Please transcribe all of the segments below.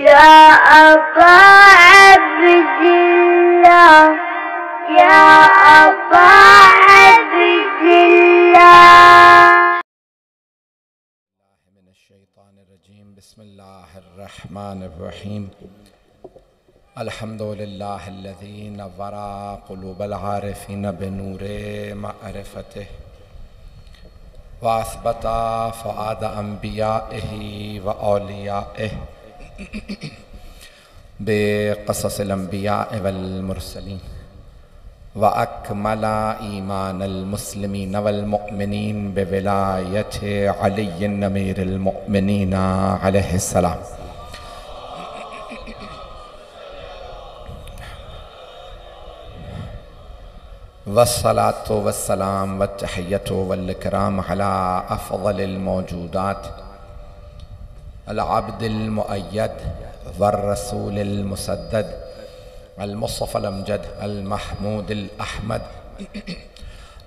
या अबा अब्दिल्लाह, या अबा अब्दिल्लाह। बिस्मिल्लाहिर्रहमानिर्रहीम। अल्हम्दुलिल्लाहिल्लज़ी नव्वरा क़ुलूबल आरिफ़ीन बिनूरे मअरिफ़तिह व असबता फ़ुआद अंबियाइही व औलियाइह बिक़ससिल अंबियाइ वल मुरसलीन व अकमला ईमानल मुस्लिमीन वल मुअमिनीन बिविलायति अलीय्यिन अमीरिल मुअमिनीन अलैहिस्सलाम। वस्सलातु वस्सलाम वत्तहिय्यतु वल इकराम अला अफ़ज़लिल मौजूदात अल अब्दिल मुअय्यद वर रसूलिल मुसद्दद अल मुस्तफ़ल अमजद अल महमूदिल अहमद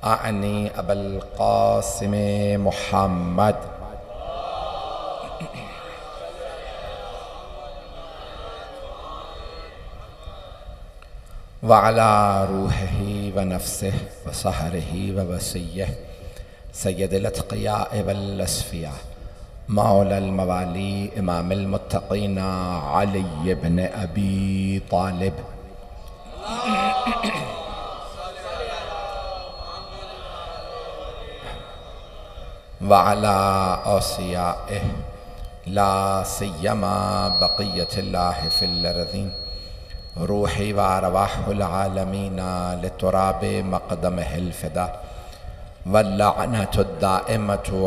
आनी अबुल क़ासिम मुहम्मद व अला रूहिही व नफ्सिही व सहरिही व वसिय्यिही सय्यदिल अत्क़ियाए वल अस्फ़िया मौलल मवाली इमामिल मुत्तक़ीन अली इब्न अबी तालिब व अला औसियाइही ला सिय्यमा बक़िय्यतिल्लाहि फिल अर्ज़ीन रूही व अरवाहुल आलमीन लितुराबि मक़दमिहिल फ़िदा वल्लअनतु दाइमतु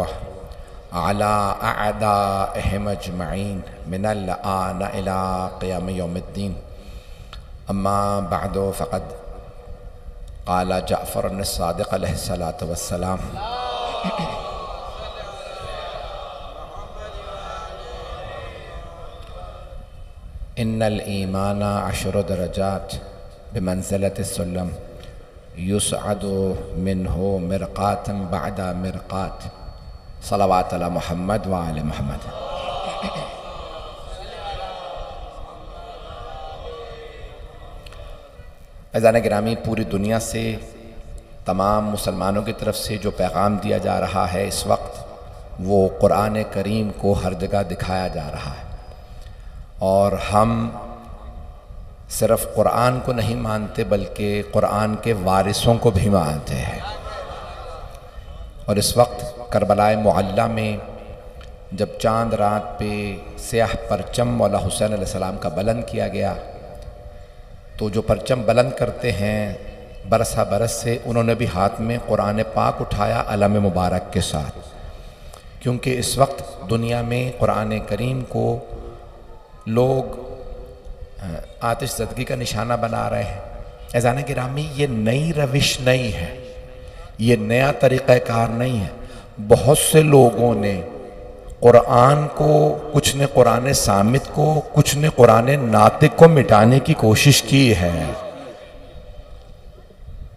अला अअदाइहिम अजमईन मिनल आन इला क़ियाम यौमिद्दीन। अम्मा बअदु फ़क़द क़ाल जअफ़र अस्सादिक़ अलैहिस्सलातु वस्सलाम इन्नल ईमाना अशरु दरजात बिमंज़िलतिस सुल्लम युसअदु मिन्हु मिरक़ातन बअदा मिरक़ात सलवात अला मुहम्मद व आले मुहम्मद। अज़ान गिरामी, पूरी दुनिया से तमाम मुसलमानों की तरफ से जो पैगाम दिया जा रहा है इस वक्त, वो कुरान करीम को हर जगह दिखाया जा रहा है और हम सिर्फ़ कुरान को नहीं मानते बल्कि कुरान के वारिसों को भी मानते हैं। और इस वक्त करबलाए मुअल्ला में जब चांद रात पे स्याह परचम मौला हुसैन अलैहिस्सलाम का बुलंद किया गया, तो जो परचम बुलंद करते हैं बरसा बरस से, उन्होंने भी हाथ में कुरान पाक उठाया अलम मुबारक के साथ, क्योंकि इस वक्त दुनिया में कुरान करीम को लोग आतिश ज़दगी का निशाना बना रहे हैं। ऐज़ान गिरामी, ये नई रविश नहीं है, ये नया तरीक़ाकार नहीं है। बहुत से लोगों ने कुरान को, कुछ ने कुरान सामित को, कुछ ने कुरान नातिक को मिटाने की कोशिश की है,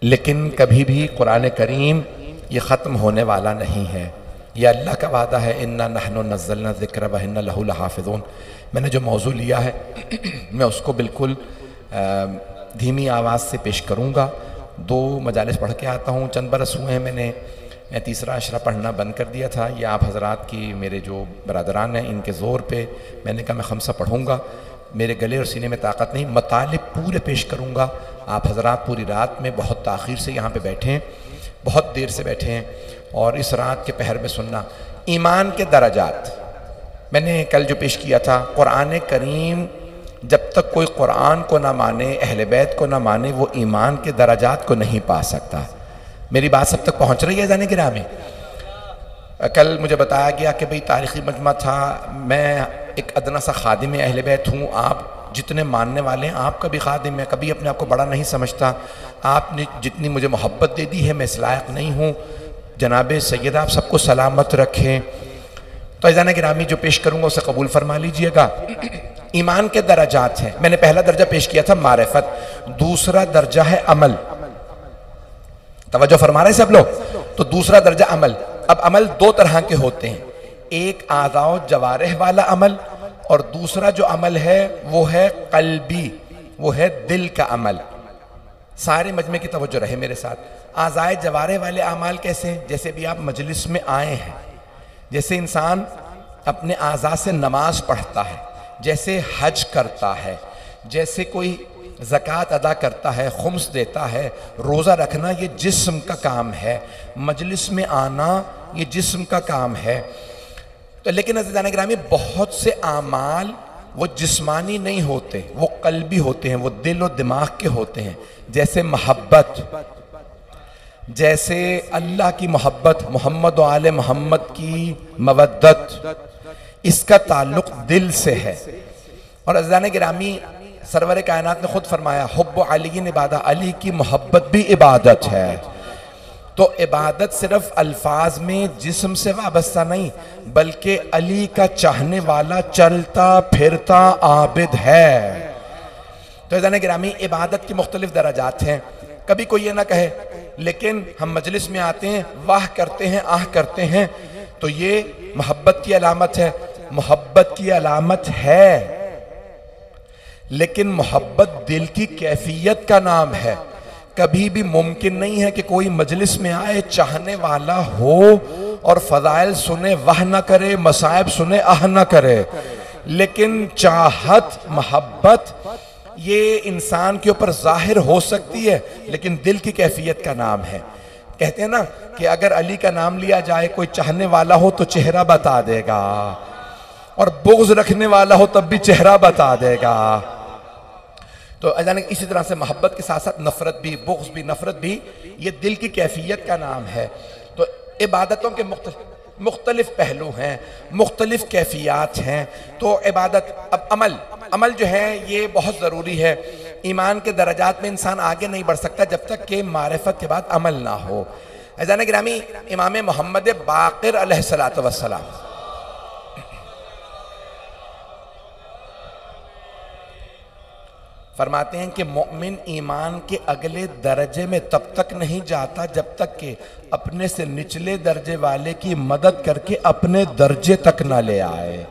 लेकिन कभी भी कुरान करीम ये ख़त्म होने वाला नहीं है। यह अल्लाह का वादा है, इन्ना नहनु नज़्ज़लना ज़िक्र व इन्ना लहू लहाफ़िज़ून। मैंने जो मौजू लिया है मैं उसको बिल्कुल धीमी आवाज़ से पेश करूँगा। 2 मजालिस पढ़ के आता हूँ। चंद बरस हुए हैं मैं तीसरा अशरा पढ़ना बंद कर दिया था। ये आप हज़रात की, मेरे जो बरादरान हैं, इनके ज़ोर पे मैंने कहा मैं खमसा पढ़ूँगा। मेरे गले और सीने में ताकत नहीं, मतालिब पूरे पेश करूँगा। आप हज़रात पूरी रात में बहुत ताख़ीर से यहाँ पे बैठे हैं, बहुत देर से बैठे हैं, और इस रात के पहर में सुनना। ईमान के दराजात मैंने कल जो पेश किया था, कुरान करीम जब तक कोई कुरान को ना माने, अहले बैत को ना माने, वो ईमान के दराजात को नहीं पा सकता। मेरी बात सब तक पहुँच रही है जाने गिरामी? कल मुझे बताया गया कि भाई तारीख़ी मजमा था, मैं एक अदना सा खादिम अहले बैत हूँ। आप जितने मानने वाले हैं, आपका भी खादिम है। कभी अपने आप को बड़ा नहीं समझता। आपने जितनी मुझे मोहब्बत दे दी है, मैं इस लायक नहीं हूँ। जनाब सैयद आप सबको सलामत रखें। तो ऐज़ान गिरामी, जो पेश करूँगा उसे कबूल फरमा लीजिएगा। ईमान के दराजात हैं। मैंने पहला दर्जा पेश किया था मारिफत, दूसरा दर्जा है अमल। तवज्जो फरमा रहे सब लोग? तो दूसरा दर्जा अमल। अब अमल 2 तरह के होते हैं, एक आज़ाओ जवारिह वाला अमल और दूसरा जो अमल है वो है कल्बी, वो है दिल का अमल। सारे मजमे की तवज्जो रहे मेरे साथ। आज़ाए जवारे वाले अमाल कैसे हैं? जैसे भी आप मजलिस में आए हैं, जैसे इंसान अपने आज़ा से नमाज पढ़ता है, जैसे हज करता है, जैसे कोई ज़कात अदा करता है, खुम्स देता है, रोज़ा रखना ये जिस्म का काम है, मजलिस में आना ये जिस्म का काम है। तो लेकिन अज़ीज़ान गिरामी बहुत से आमाल वो जिस्मानी नहीं होते, वो कल्बी होते हैं, वो दिल और दिमाग के होते हैं। जैसे मोहब्बत, जैसे अल्लाह की मोहब्बत, मोहम्मद व आले मोहम्मद की मवद्दत, इसका ताल्लुक दिल से है। और अज़ीज़ान गिरामी सरवर कायनात ने खुद फरमाया हुब्ब अली इबादत, अली की मोहब्बत भी इबादत है। तो इबादत सिर्फ अल्फाज में जिस्म से वाबस्ता नहीं, बल्कि अली का चाहने वाला चलता फिरता आबिद है। तो अज़ीज़ान गिरामी इबादत की मुख्तलिफ दराजात हैं। कभी कोई ये ना कहे लेकिन हम मजलिस में आते हैं, वाह करते हैं, आह करते हैं, तो ये मोहब्बत की अलामत है। मोहब्बत की अलामत है, लेकिन मोहब्बत दिल की कैफियत का नाम है। कभी भी मुमकिन नहीं है कि कोई मजलिस में आए, चाहने वाला हो और फजाइल सुने वाह ना करे, मसाइब सुने आह ना करे, लेकिन चाहत मोहब्बत ये इंसान के ऊपर जाहिर हो सकती है, लेकिन दिल की कैफियत का नाम है। कहते हैं ना कि अगर अली का नाम लिया जाए, कोई चाहने वाला हो तो चेहरा बता देगा, और बुग़्ज़ रखने वाला हो तब भी चेहरा बता देगा। तो अचानक इसी तरह से मोहब्बत के साथ साथ नफ़रत भी, बुग़्ज़ भी, नफ़रत भी, ये दिल की कैफियत का नाम है। तो इबादतों के मुख्तलिफ पहलू हैं, मुख्तलिफ कैफियत हैं। तो इबादत, अब अमल जो है ये बहुत ज़रूरी है। ईमान के दर्जात में इंसान आगे नहीं बढ़ सकता जब तक कि मारिफत के बाद अमल ना हो। अज़ीज़ान गिरामी, इमाम मोहम्मद बाक़िर अलैहिस्सलातु वस्सलाम फरमाते हैं कि मोमिन ईमान के अगले दर्जे में तब तक नहीं जाता जब तक कि अपने से निचले दर्जे वाले की मदद करके अपने दर्जे तक ना ले आए।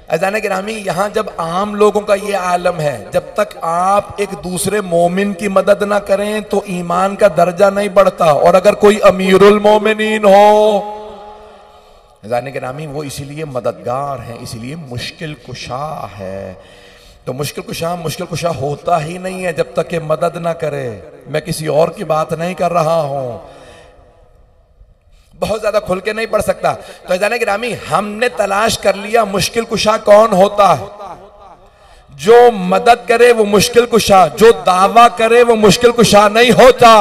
अज़ीज़ान गिरामी, यहाँ जब आम लोगों का ये आलम है, जब तक आप एक दूसरे मोमिन की मदद ना करें तो ईमान का दर्जा नहीं बढ़ता। और अगर कोई अमीरुल मोमिनीन हो, अज़ीज़ान गिरामी, वो इसीलिए मददगार हैं, इसीलिए मुश्किल कुशा है। तो मुश्किल कुशा होता ही नहीं है जब तक कि मदद ना करे। मैं किसी और की बात नहीं कर रहा हूं, बहुत ज्यादा खुल के नहीं पढ़ सकता। तो अज़ीज़ान गिरामी, हमने तलाश कर लिया मुश्किल कुशा कौन होता है। जो मदद करे वो मुश्किल कुशा, जो दावा करे वो मुश्किल कुशा नहीं होता।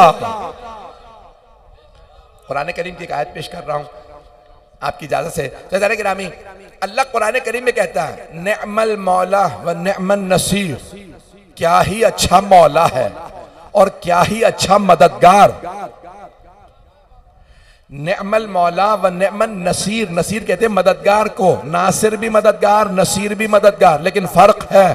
कुरान करीम की एक आयत पेश कर रहा हूं आपकी इजाजत से। तो अज़ीज़ान गिरामी, अल्लाह कुरान करीम में कहता है नेअमल मौला व नेअमन नसीर, क्या ही अच्छा मौला है और क्या ही अच्छा मददगार। नेअमल मौला व नेअमन नसीर, नसीर कहते हैं मददगार को, नासिर भी मददगार, नसीर भी मददगार, लेकिन फर्क है।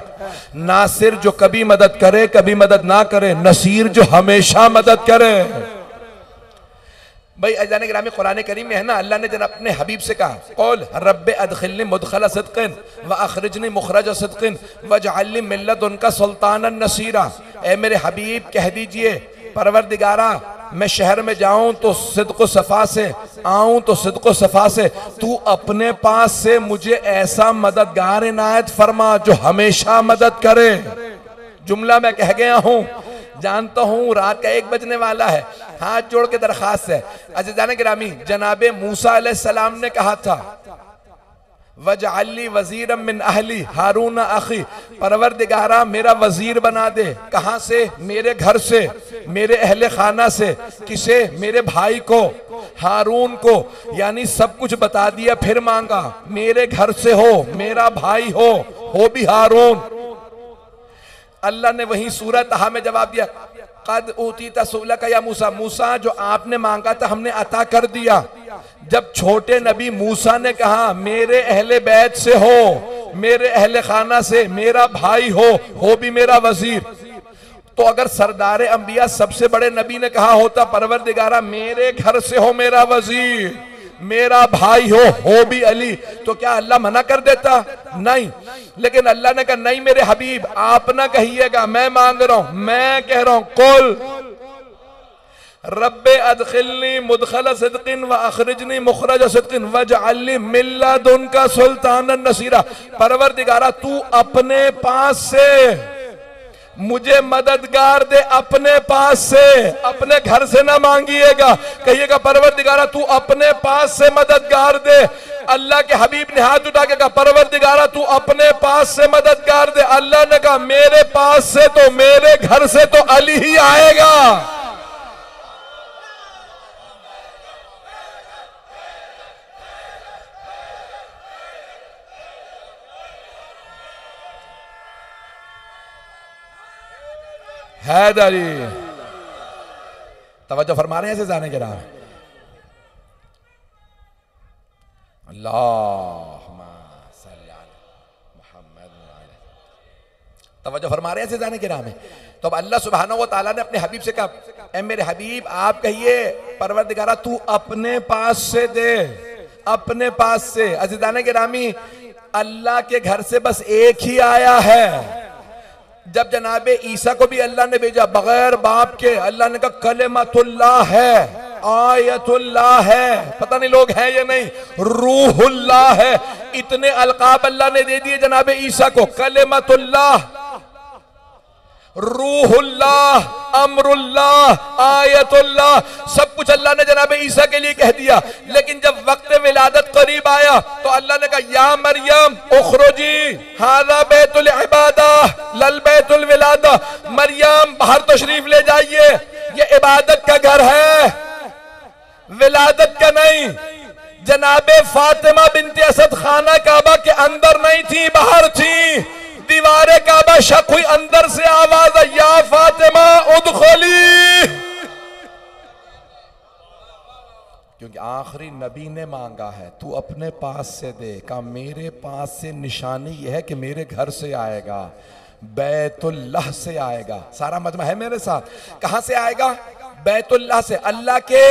नासिर जो कभी मदद करे कभी मदद ना करे, नसीर जो हमेशा मदद करे। भाई अज़ीज़ान गिरामी, कुरान करीम में है ना, अल्लाह ने जब अपने हबीब से कहा क़ौल रब्बे अदखिलनी मुदखला सिद्क़िन व अखरिजनी मुखरज सिद्क़िन वजअलनी मिन लदुनका सुल्तानन नसीरा। ए मेरे हबीब, कह दीजिए परवरदिगारा, मैं शहर में जाऊं तो सिद्क़ सफ़ा से, आऊं तो सिद्क़ सफ़ा से, तू अपने पास से मुझे ऐसा मददगार इनायत फरमा जो हमेशा मदद करे। जुमला मैं कह गया हूं, जानता हूं रात का 1 बजने वाला है, हाथ जोड़ के दरखास्त है। अज़ीज़ान गिरामी, जनाबे मूसा अलैहिस्सलाम ने कहा था वजअलनी वज़ीरम मिन अहली हारून अखी, परवरदिगारा मेरा वजीर बना दे। कहां से? मेरे घर से, मेरे अहले खाना से। किसे? मेरे भाई को, हारून को। यानी सब कुछ बता दिया, फिर मांगा मेरे घर से हो, मेरा भाई हो भी हारून। अल्लाह ने वही सूरह तहा में जवाब दिया कद ऊतीता सुअलका या मूसा, मूसा जो आपने मांगा था हमने अता कर दिया। जब छोटे नबी मूसा ने कहा मेरे अहले बैत से हो, मेरे अहले खाना से, मेरा भाई हो भी मेरा वजीर, तो अगर सरदार अंबिया सबसे बड़े नबी ने कहा होता परवरदिगारा मेरे घर से हो मेरा वजीर, मेरा भाई हो भी अली, तो क्या अल्लाह मना कर देता? नहीं। लेकिन अल्लाह ने कहा नहीं मेरे हबीब आप ना कहिएगा, मैं मांग रहा हूं, मैं कह रहा हूं कुल रब्बे अदखिलनी मुदखल सिद्किन व अखरिजनी मुखरज सिद्किन वजअलनी मिन लदुनका सुल्तानन नसीरा। परवरदिगारा तू अपने पास से मुझे मददगार दे, अपने पास से, अपने घर से ना मांगिएगा, कहिएगा परवरदिगारा तू अपने पास से मददगार दे। अल्लाह के हबीब ने हाथ उठा के कहा परवरदिगारा तू अपने पास से मददगार दे। अल्लाह ने कहा मेरे पास से तो, मेरे घर से तो अली ही आएगा। हैदरी तवज्जो फरमा रहे हैं ऐसे जाने के नाम अल्लाहुम्मा सल्ली अला मुहम्मद। तवज्जो फरमा रहे हैं ऐसे जाने के नाम है। तो अब अल्लाह सुब्हानहू व तआला ने अपने हबीब से कहा ऐ मेरे हबीब आप कहिए परवरदिगारा तू अपने पास से दे, अपने पास से। अज़ीज़ाने गिरामी अल्लाह के घर से बस एक ही आया है। जब जनाबे ईसा को भी अल्लाह ने भेजा बगैर बाप के, अल्लाह ने कहा कलिमतुल्लाह है, आयतुल्लाह है, पता नहीं लोग हैं या नहीं, रूहुल्लाह है। इतने अलकाब अल्लाह ने दे दिए जनाबे ईसा को, कलिमतुल्लाह, रूहुल्लाह, अमरुल्लाह, आयतुल्लाह, सब कुछ अल्लाह ने जनाबे ईसा के लिए कह दिया। लेकिन जब वक्त विलादत करीब आया तो अल्लाह ने कहा या मरियम उखरुजी हाज़ा बैतुल इबादा लल बैतुल विलादा। मरियम बाहर तशरीफ ले जाइए, ये इबादत का घर है, विलादत का नहीं। जनाबे फातिमा बिनते असद खाना काबा के अंदर नहीं थी, बाहर थी। दीवारे काबा शक हुई, अंदर से आवाज आई या फातिमा उदखुली, क्योंकि आखिरी नबी ने मांगा है तू अपने पास से दे। कहा मेरे पास से निशानी यह है कि मेरे घर से आएगा, बैतुल्लाह से आएगा। सारा मजमा है मेरे साथ, कहां से आएगा? बैतुल्लाह से, अल्लाह के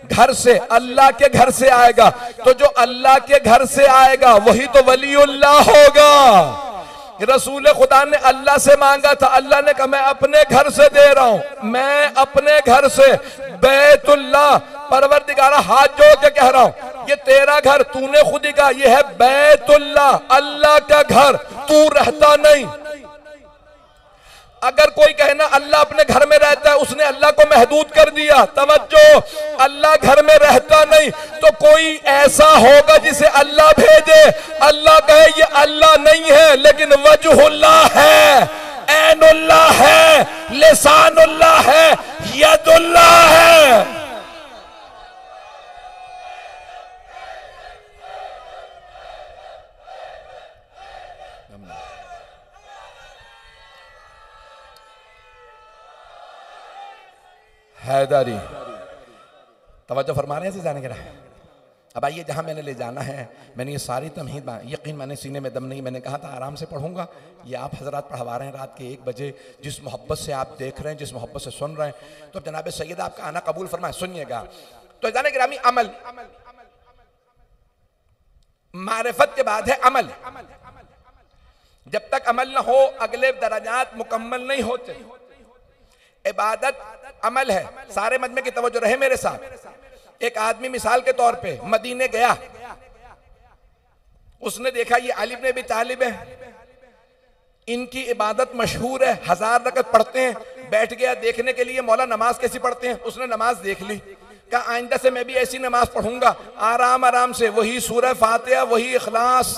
घर से, अल्लाह के घर से आएगा। तो जो अल्लाह के घर से आएगा वही तो वलीउल्लाह होगा। रसूल खुदा ने अल्लाह से मांगा था, अल्लाह ने कहा मैं अपने घर से दे रहा हूं, मैं अपने घर से बैतुल्लाह। परवरदिगारा हाथ जोड़ के कह रहा हूं ये तेरा घर, तूने खुद ही कहा ये है बैतुल्लाह, अल्लाह का घर, तू रहता नहीं। अगर कोई कहना अल्लाह अपने घर में रहता है, उसने अल्लाह को महदूद कर दिया। तवज्जो, अल्लाह घर में रहता नहीं तो कोई ऐसा होगा जिसे अल्लाह भेजे, अल्लाह कहे ये अल्लाह नहीं है लेकिन वजहुल्लाह है, ऐनुल्लाह है, लिसानुल्लाह है, यदुल्लाह है। हैदरी तवज्जो फरमा रहे हैं जाने के रहा। अब आइए जहां मैंने ले जाना है, मैंने ये सारी तमहीद यकीन मैंने सीने में दम नहीं, मैंने कहा था आराम से पढ़ूंगा। ये आप हजरात पढ़वा रहे हैं रात के 1 बजे, जिस मोहब्बत से आप देख रहे हैं, जिस मोहब्बत से सुन रहे हैं, तो जनाब सैयद आपका आना कबूल फरमाए। सुनिएगा तो जाने गिरामी, अमल मारिफत के बाद है अमल। जब तक अमल ना हो अगले दराजात मुकम्मल नहीं होते। इबादत अमल है। सारे मजमे की तवज्जो रहे मेरे साथ। एक आदमी मिसाल के तौर पे मदीने गया, उसने देखा ये अली इब्न अबी तालिब है, इनकी इबादत मशहूर है, 1000 रकत पढ़ते हैं। बैठ गया देखने के लिए मौला नमाज कैसी पढ़ते हैं, उसने नमाज देख ली। कहा आइंदा से मैं भी ऐसी नमाज पढ़ूंगा, आराम आराम से, वही सूरह फातिहा, वही इखलास,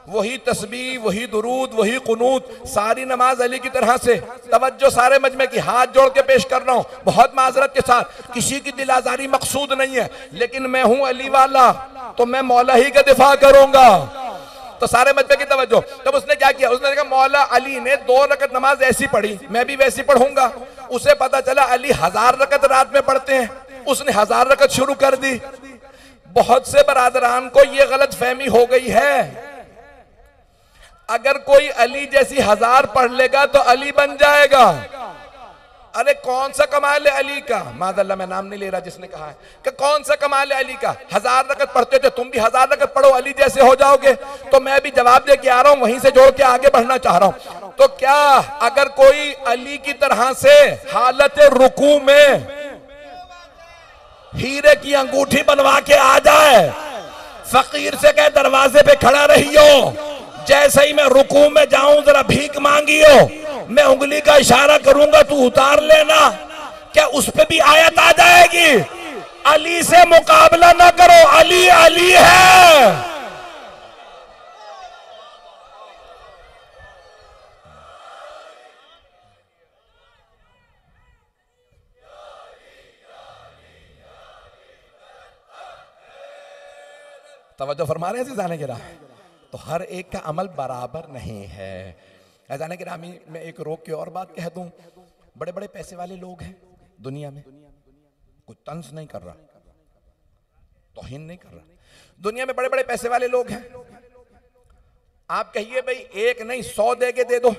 वही तस्बीह, वही दुरूद, वही कुनूत, सारी नमाज अली की तरह से। तवज्जो सारे मजमे की, हाथ जोड़ के पेश कर रहा हूं बहुत माजरत के साथ, किसी की दिल आजारी मकसूद नहीं है, लेकिन मैं हूं अली वाला तो मैं मौला ही का दिफा करूंगा। तो सारे मजमे की तवज्जो। तब उसने क्या किया, उसने कहा मौला अली ने 2 रकत नमाज ऐसी पढ़ी, मैं भी वैसी पढ़ूंगा। उसे पता चला अली 1000 रकत रात में पढ़ते हैं, उसने 1000 रकत शुरू कर दी। बहुत से बरादरान को यह गलत फहमी हो गई है, अगर कोई अली जैसी 1000 पढ़ लेगा तो अली बन जाएगा। अरे कौन सा कमाल है अली का, मादल्ला मैं नाम नहीं ले रहा जिसने कहा है कि कौन सा कमाल है अली का, 1000 रकत पढ़ते थे, तुम भी 1000 रकत पढ़ो अली जैसे हो जाओगे। तो मैं भी जवाब दे के आ रहा हूं, वहीं से जोड़ के आगे बढ़ना चाह रहा हूं। तो क्या अगर कोई अली की तरह से हालत रुकू में हीरे की अंगूठी बनवा के आ जाए, फकीर से कहे दरवाजे पे खड़ा रहियो, जैसे ही मैं रुकू में जाऊं जरा भीख मांगियो, मैं उंगली का इशारा करूंगा तू उतार लेना, क्या उस पे भी आयत आ जाएगी? अली से मुकाबला ना करो, अली अली है। तवज्जो फरमा रहे हैं जाने के राह। तो हर एक का अमल बराबर नहीं है। जाने के रामी मैं एक रोक के और बात कह दूं, बड़े बड़े पैसे वाले लोग हैं दुनिया में, कोई तंज नहीं कर रहा, तौहीन नहीं कर रहा, दुनिया में बड़े बड़े पैसे वाले लोग हैं। आप कहिए भाई एक नहीं 100 देके दे दो,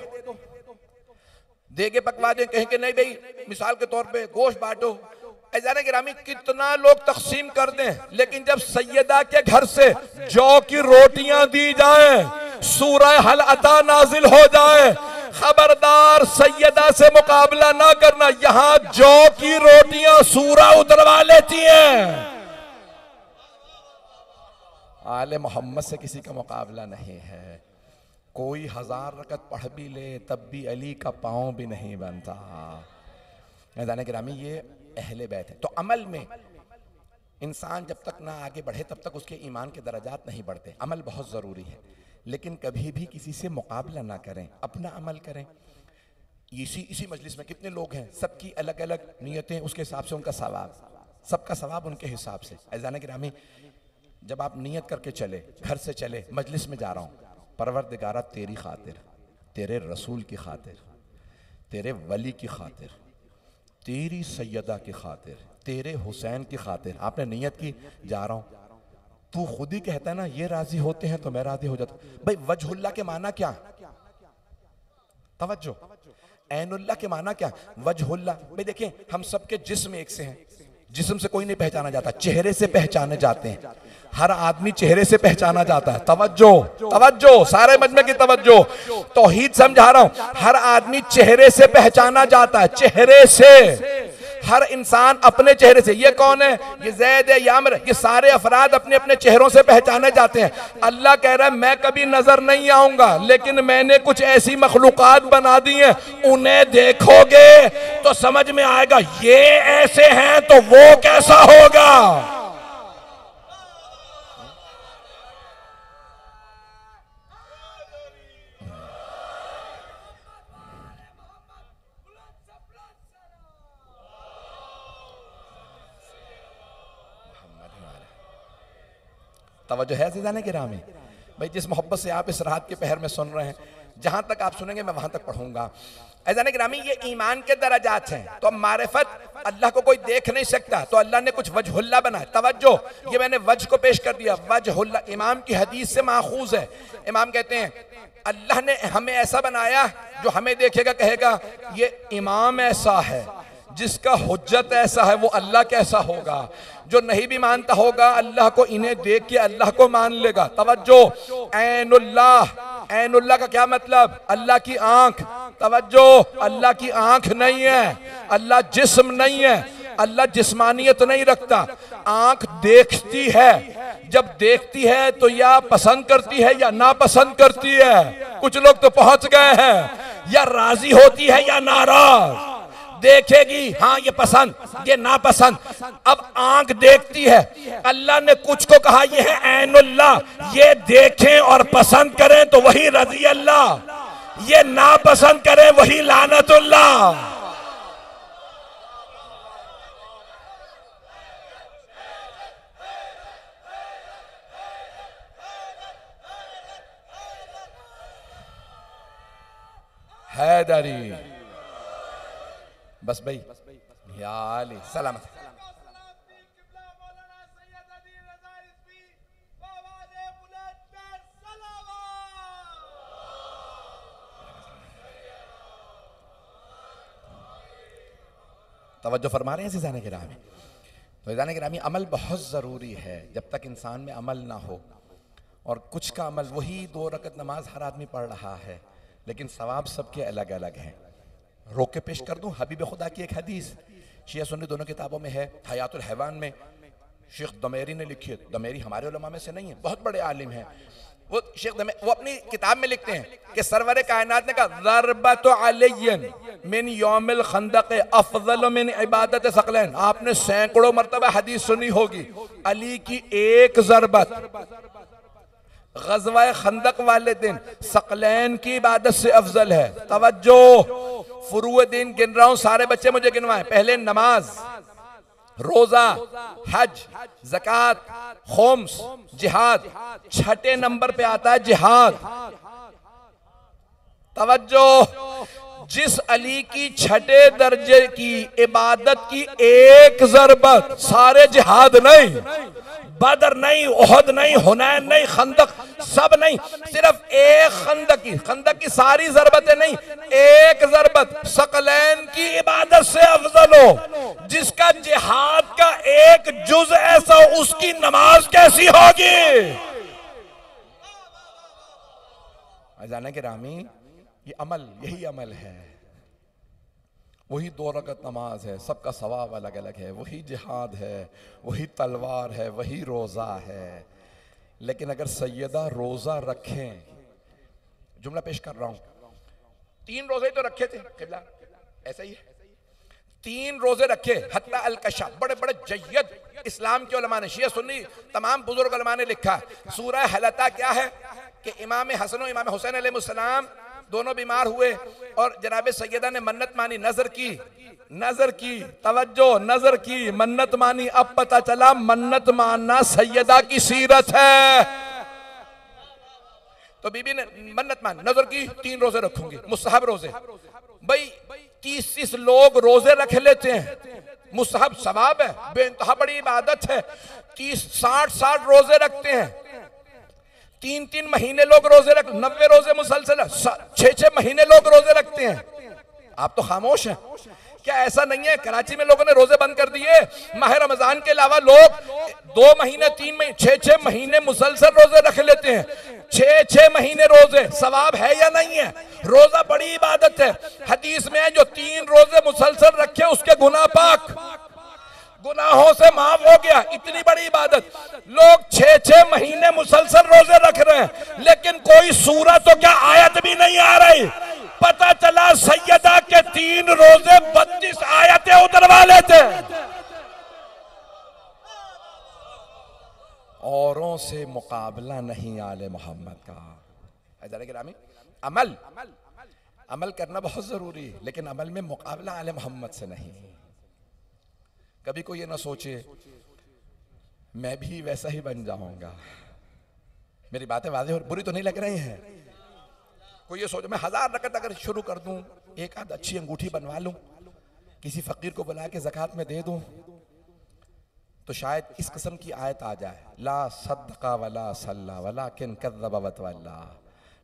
देके पकवा दें, कहें कि नहीं भाई मिसाल के तौर पे गोश्त बांटो, ऐज़ान गिरामी कितना लोग तकसीम कर दें, लेकिन जब सैयदा के घर से जौ की रोटियां दी जाए, सूरह हल अता नाजिल हो जाए, खबरदार सैयदा से मुकाबला ना करना, यहां जौ की रोटियां सूरा उतरवा लेती हैं। आले मोहम्मद से किसी का मुकाबला नहीं है। कोई 1000 रकत पढ़ भी ले तब भी अली का पांव भी नहीं बनता। ऐज़ान गिरामी ये अहले बैत है। तो अमल में इंसान जब तक ना आगे बढ़े तब तक उसके ईमान के दर्जात नहीं बढ़ते। अमल बहुत ज़रूरी है, लेकिन कभी भी किसी से मुकाबला ना करें, अपना अमल करें। इसी मजलिस में कितने लोग हैं, सबकी अलग अलग नीयतें, उसके हिसाब से उनका सवाब, सबका सवाब उनके हिसाब से। ऐज़ान गिरामी जब आप नीयत करके चले, घर से चले, मजलिस में जा रहा हूँ, परवरदिगारा तेरी खातिर, तेरे रसूल की खातिर, तेरे वली की खातिर, तेरी सैयदा की खातिर, तेरे हुसैन की खातिर आपने नीयत की, जा रहा हूं। तू खुद ही कहता है ना ये राजी होते हैं तो मैं राजी हो जाता। भाई वजहुल्लाह के माना क्या? तवज्जो, ऐनुल्लाह के माना क्या? वजहुल्लाह। भाई देखिए हम सबके जिस्म एक से हैं, जिस्म से कोई नहीं पहचाना जाता, चेहरे से पहचाने जाते हैं। हर आदमी चेहरे से पहचाना जाता है। तवज्जो तवज्जो, सारे मजमे की तवज्जो, तौहीद समझा रहा हूं। हर आदमी चेहरे से पहचाना जाता है, चेहरे से। हर इंसान अपने चेहरे से, ये कौन है, ये ज़ैद है, यामर, ये सारे अफराद अपने अपने चेहरों से पहचाने जाते हैं। अल्लाह कह रहा है मैं कभी नजर नहीं आऊंगा, लेकिन मैंने कुछ ऐसी मखलूकात बना दी हैं, उन्हें देखोगे तो समझ में आएगा ये ऐसे हैं तो वो कैसा होगा। तवज्जो है ज़िदाने के रामी भाई, जिस मोहब्बत से आप इस रात के पहर में सुन रहे हैं, जहां तक आप सुनेंगे मैं वहां तक पढ़ूंगा। ऐज़ान गिरामी ये ईमान के दराजात हैं। तो मारिफत, अल्लाह को कोई देख नहीं सकता, तो अल्लाह ने कुछ वजहुल्लाह बनाया। तवज्जो, ये मैंने वज को पेश कर दिया, वजहुल्लाह इमाम की हदीस से माखूज है। इमाम कहते हैं अल्लाह ने हमें ऐसा बनाया, जो हमें देखेगा कहेगा ये इमाम ऐसा है, जिसका हुज्जत ऐसा है, वो अल्लाह कैसा होगा। जो नहीं भी मानता होगा अल्लाह को, इन्हें देख के अल्लाह को मान लेगा। तवज्जो, ऐनुल्लाह, ऐनुल्लाह का क्या मतलब? अल्लाह की आंख। तवज्जो, अल्लाह की आंख नहीं है, अल्लाह जिस्म नहीं है, अल्लाह जिस्मानियत नहीं रखता। आंख देखती है, जब देखती है तो या पसंद करती है या नापसंद करती है। कुछ लोग तो पहुंच गए हैं, या राजी होती है या नाराज। देखेगी हाँ ये पसंद, ये नापसंद। अब आंख देखती है, अल्लाह ने कुछ को कहा ये है ऐनुल्लाह, ये देखें और पसंद करें तो वही रज़ी अल्लाह, ये नापसंद करें वही लानतुल्लाह। हैदरी बस भाई या अली सलामत। तवज्जो फरमा रहे हैं अज़ीज़ान गिरामी। तो अज़ीज़ान गिरामी, अमल बहुत ज़रूरी है। जब तक इंसान में अमल ना हो, और कुछ का अमल वही 2 रकत नमाज हर आदमी पढ़ रहा है, लेकिन सवाब सबके अलग अलग हैं। रोक के पेश कर दूं हबीब खुदा की एक हदीस, शिया सुन्नी दोनों किताबों में है। हयातुल हैवान में शेख दमेरी ने लिखी है। दमेरी हमारे उलमा में से नहीं है, बहुत बड़े आलिम हैं। वो शेख वो अपनी किताब में लिखते हैं कि सरवर कायनात ने कहा, ज़रबतु अलैयन मिन यौमिल खंदक़ अफ़ज़ल मिन इबादत सकलैन। आपने सैकड़ों मरतबा हदीस सुनी होगी, अली की एक ज़रबत ग़ज़वा खंदक वाले दिन सकलैन की इबादत से अफजल है। तवज्जो, फुरूए दिन गिन रहा हूं, सारे बच्चे मुझे गिनवाएं। पहले नमाज, रोजा, हज, ज़कात, खुम्स, जिहाद। 6ठे नंबर पे आता है जिहाद। तवज्जो, जिस अली की 6ठे दर्जे की इबादत की एक ज़रबत, सारे जिहाद नहीं, बदर नहीं, ओहद नहीं, हुनैन नहीं, खंदक सब नहीं, सिर्फ एक खंदक की सारी ज़रबतें नहीं, एक ज़रबत सकलैन की इबादत से अफजल हो। जिसका जिहाद का एक जुज ऐसा हो, उसकी नमाज कैसी होगी? अज़ान गिरामी, ये अमल, यही अमल है। वही 2 रकत नमाज है, सबका सवाब अलग अलग है। वही जिहाद है, वही तलवार है, वही रोज़ा है। लेकिन अगर सैयदा रोज़ा रखें, जुमला पेश कर रहा हूं, 3 रोज़े तो रखे थे किबला, ऐसा ही है, 3 रोज़े रखे। हत्ता अल-कशा, बड़े बड़े जय्यद इस्लाम के उलमा ने, शिया सुन्नी तमाम बुजुर्ग उलमा ने लिखा है। सूरह हलता क्या है कि इमाम हसन और इमाम हुसैन अलैहिस्सलाम दोनों बीमार हुए और जनाब सैयदा ने मन्नत मानी, नजर की, तवज्जो, नजर की, मन्नत मानी। अब पता चला मन्नत मानना सैयदा की सीरत है। तो बीबी ने मन्नत मानी, नजर की, 3 रोजे रखूंगी, मुस्तहब रोजे। भाई 30 लोग रोजे रख लेते हैं, मुस्तहब सवाब है, बेइंतहा बड़ी इबादत है। 60 रोजे रखते हैं, 3 महीने लोग रोजे रख, 90 रोजे मुसलसल, 6 महीने लोग रोजे रखते हैं। आप तो खामोश हैं। क्या ऐसा नहीं है कराची में लोगों ने रोजे बंद कर दिए? माह रमजान के अलावा लोग 2 महीने, 3 महीने, 6 महीने मुसलसल रोजे रख लेते हैं। 6 महीने रोजे सवाब है या नहीं है? रोजा बड़ी इबादत है। हदीस में है जो 3 रोजे मुसलसल रखे उसके गुनाह पाक, गुनाहों से माफ हो गया। इतनी बड़ी इबादत, लोग 6 महीने मुसलसल रोजे रख रहे हैं, लेकिन कोई सूरत तो क्या आयत भी नहीं आ रही। पता चला सैयदा के 3 रोजे 32 आयतें उतरवा लेते। औरों से मुकाबला नहीं आले मोहम्मद का। अमल करना बहुत जरूरी है, लेकिन अमल में मुकाबला आले मोहम्मद से नहीं। कभी कोई ये ना सोचे मैं भी वैसा ही बन जाऊंगा। मेरी बातें वाज़ेह और बुरी तो नहीं लग रही हैं? कोई ये सोचे मैं 1000 रकत अगर शुरू कर दूं, एक आध अच्छी अंगूठी बनवा लूं, किसी फकीर को बुला के ज़कात में दे दूं, तो शायद इस किस्म की आयत आ जाए, ला सदका वला सल्ला वलाकिन कज़्ज़बा वतवल्ला।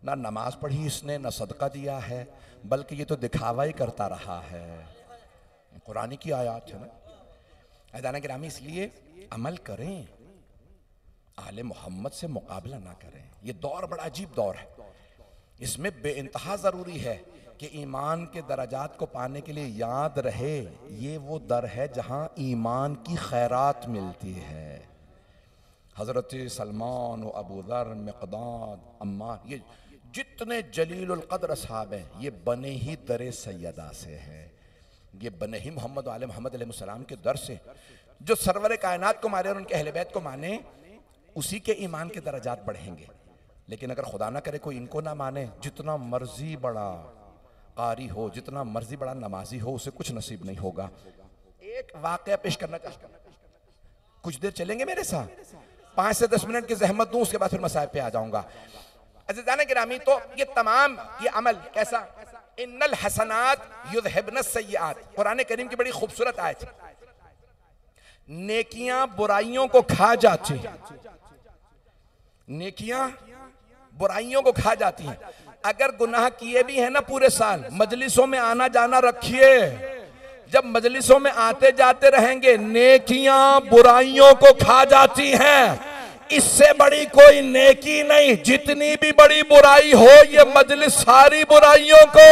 ना नमाज पढ़ी इसने, ना सदका दिया है, बल्कि ये तो दिखावा ही करता रहा है। कुरानी की आयत है ना। अज़ान गिरामी, इसलिए अमल करें, आले मोहम्मद से मुकाबला ना करें। ये दौर बड़ा अजीब दौर है। इसमें बेइंतहा ज़रूरी है कि ईमान के दराजात को पाने के लिए याद रहे ये वो दर है जहाँ ईमान की खैरात मिलती है। हज़रत सलमान व अबू दर, मिक़दाद, अम्मार, ये जितने जलीलुल क़द्र साहब हैं, ये बने ही दर सैयदा से है। ये बने ही मोहम्मद आले मोहम्मद अलैहिस्सलाम के दर से। जो सरवर कायनात को माने और उनके अहले बैत को माने, उसी के ईमान के दराजात बढ़ेंगे। लेकिन अगर खुदा ना करे कोई इनको ना माने, जितना मर्जी बड़ा कारी हो, जितना मर्जी बड़ा नमाजी हो, उसे कुछ नसीब नहीं होगा। एक वाकया पेश करना चाहता हूं, कुछ देर चलेंगे मेरे साथ? 5 से 10 मिनट की जहमत दूं, उसके बाद फिर मसाइब पे आ जाऊंगा। अज़ीज़ान गिरामी, तो ये तमाम ये अमल कैसा, इन्नल हसनात युज़हिबनस सय्यात, कुरान करीम की बड़ी खूबसूरत आयत है। नेकियां बुराइयों को खा जाती हैं, नेकियां बुराइयों को खा जाती हैं। अगर गुनाह किए भी हैं ना पूरे साल, मजलिसों में आना जाना रखिए, जब मजलिसों में आते जाते रहेंगे, नेकियां बुराइयों को खा जाती हैं। इससे बड़ी कोई नेकी नहीं, जितनी भी बड़ी बुराई हो ये मजलिस सारी बुराइयों को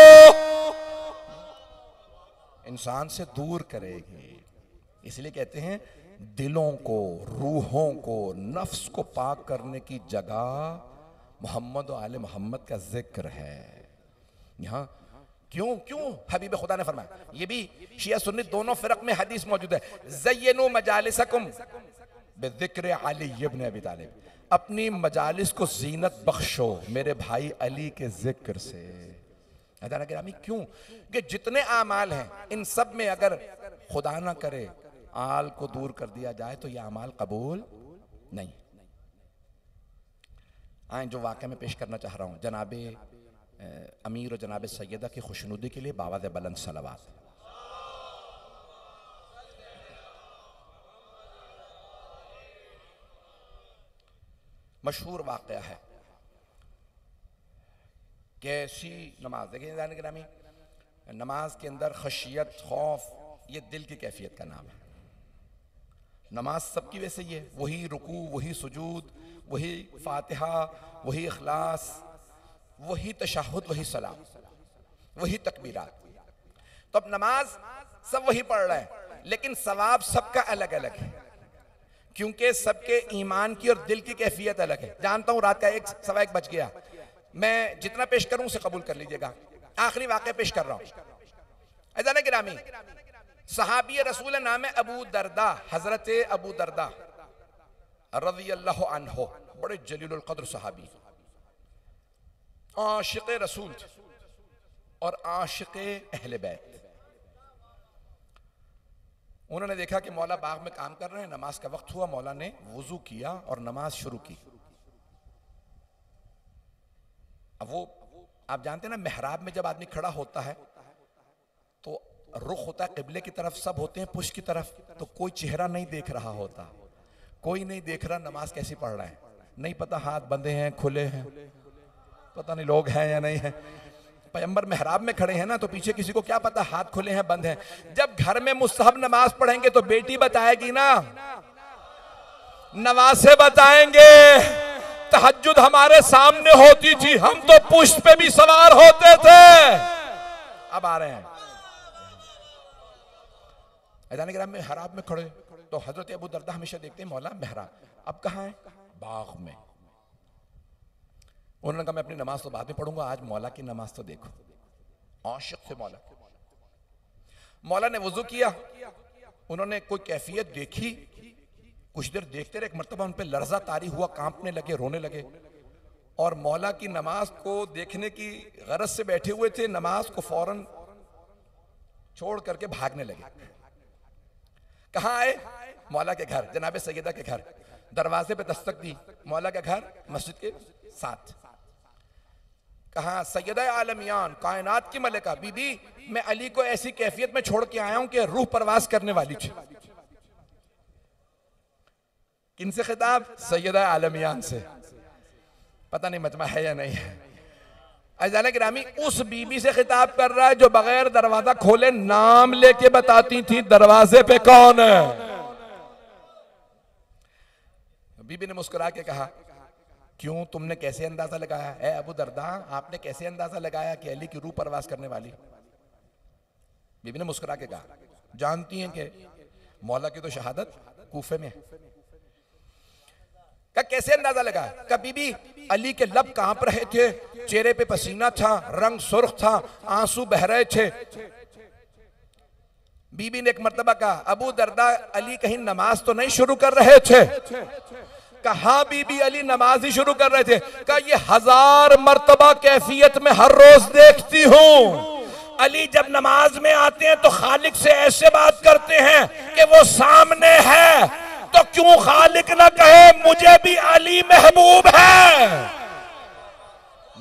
इंसान से दूर करेगी। इसलिए कहते हैं दिलों को, रूहों को, नफ्स को पाक करने की जगह मोहम्मद और आले मोहम्मद का जिक्र है। यहां क्यों क्यों हबीब खुदा ने फरमाया, ये भी शिया सुन्नी दोनों फिरक में हदीस मौजूद है, ज़य्यनु मजालिसकुम बिज़िक्र अली इब्न अबी तालिब, अपनी मजालिस को जीनत बख्शो मेरे भाई अली के जिक्र से। गिरामी क्यों कि जितने आमाल हैं इन सब में अगर खुदा ना करे आल को दूर कर दिया जाए तो यह अमाल कबूल नहीं। आए जो वाक़या में पेश करना चाह रहा हूं, जनाबे अमीर और जनाब सैयदा की खुशनुदी के लिए बावाज़ बुलंद सलावत। मशहूर वाक़या है, कैसी नमाज देखिए जाने गिरामी, नमाज के अंदर खशियत, खौफ, ये दिल की कैफियत का नाम है। नमाज सबकी वैसे ही है, वही रुकू, वही सुजूद, वही फातिहा, वही इखलास, वही तशहुद, वही सलाम, वही तकबीरात। तो अब नमाज सब वही पढ़ रहे हैं, लेकिन सवाब सबका अलग अलग है, क्योंकि सबके ईमान की और दिल की कैफियत अलग है। जानता हूं रात का 1:15 बज गया, मैं जितना पेश करूं उसे कबूल कर लीजिएगा। आखिरी वाक़या पेश कर रहा हूं। अज़ान गिरामी, सहाबी रसूल नाम है अबू दरदा, हजरत अबू दरदा रज़ियल्लाहु अन्हु, बड़े जलीलुल क़द्र सहाबी, आशिक़ रसूल और आशिक़ अहले बैत। उन्होंने देखा कि मौला बाग में काम कर रहे हैं, नमाज का वक्त हुआ, मौला ने वुजू किया और नमाज शुरू की। अब वो आप जानते हैं ना, मेहराब में जब आदमी खड़ा होता है तो रुख होता है किबले की तरफ, सब होते हैं पुश की तरफ, तो कोई चेहरा नहीं देख रहा होता, कोई नहीं देख रहा नमाज कैसी पढ़ रहे हैं, नहीं पता हाथ बंधे हैं खुले हैं, पता नहीं लोग हैं या नहीं है। पैगंबर मेहराब में खड़े हैं ना, तो पीछे किसी को क्या पता हाथ खुले हैं बंद हैं। जब घर में मुस्तहब नमाज पढ़ेंगे तो बेटी बताएगी ना, नवासे बताएंगे। तहज्जुद हमारे सामने होती थी, हम तो पुष्ट पे भी सवार होते थे। अब आ रहे हैं ऐदान-ए-किराम में हराब में खड़े, तो हजरत अबू दरदा हमेशा देखते हैं मौला मेहराब, अब कहाँ है? बाग में। उन्होंने कहा मैं अपनी नमाज तो बाद में पढ़ूंगा, आज मौला की नमाज तो देखो। आशिक थे मौला। मौला ने वुजू किया, उन्होंने कोई कैफियत देखी, कुछ देर देखते रहे, एक मर्तबा उन पे लर्जा तारी हुआ, कांपने लगे, रोने लगे, और मौला की नमाज को देखने की गरज से बैठे हुए थे, नमाज को फौरन छोड़ करके भागने लगे। कहाँ आए? मौला के घर, जनाबे सैयदा के घर। दरवाजे पे दस्तक दी, मौला का घर मस्जिद के साथ। कहा सैयदा आलमियान, कायनात की मलिका, बीबी मैं अली को ऐसी कैफियत में छोड़ के आया हूं कि रूह परवास करने वाली थी। किनसे खिताब? सैयदा आलमियान से। पता नहीं मजमा है या नहीं है। अज़ान गिरामी उस बीबी से खिताब कर रहा है जो बगैर दरवाजा खोले नाम लेके बताती थी दरवाजे पे कौन है। बीबी ने मुस्कुरा के कहा क्यों, तुमने कैसे अंदाजा लगाया? ए अबू दरदा, आपने कैसे अंदाजा लगाया कि अली की रूह परवास करने वाली? बीबी ने मुस्कुरा के कहा जानती हैं कि मौला की तो शहादत कूफे में है। का कैसे अंदाजा लगा? का बीबी अली के लब कांप रहे थे, चेहरे पे पसीना था, रंग सुर्ख था, आंसू बह रहे थे। बीबी ने एक मर्तबा कहा अबू दरदा अली कहीं नमाज तो नहीं शुरू कर रहे थे? कहा बीबी अली नमाज ही शुरू कर रहे थे। कहा ये 1000 मर्तबा कैफियत में हर रोज देखती हूं। अली जब नमाज में आते हैं तो खालिक से ऐसे बात करते हैं कि वो सामने है, तो क्यों खालिक ना कहे मुझे भी अली महबूब है?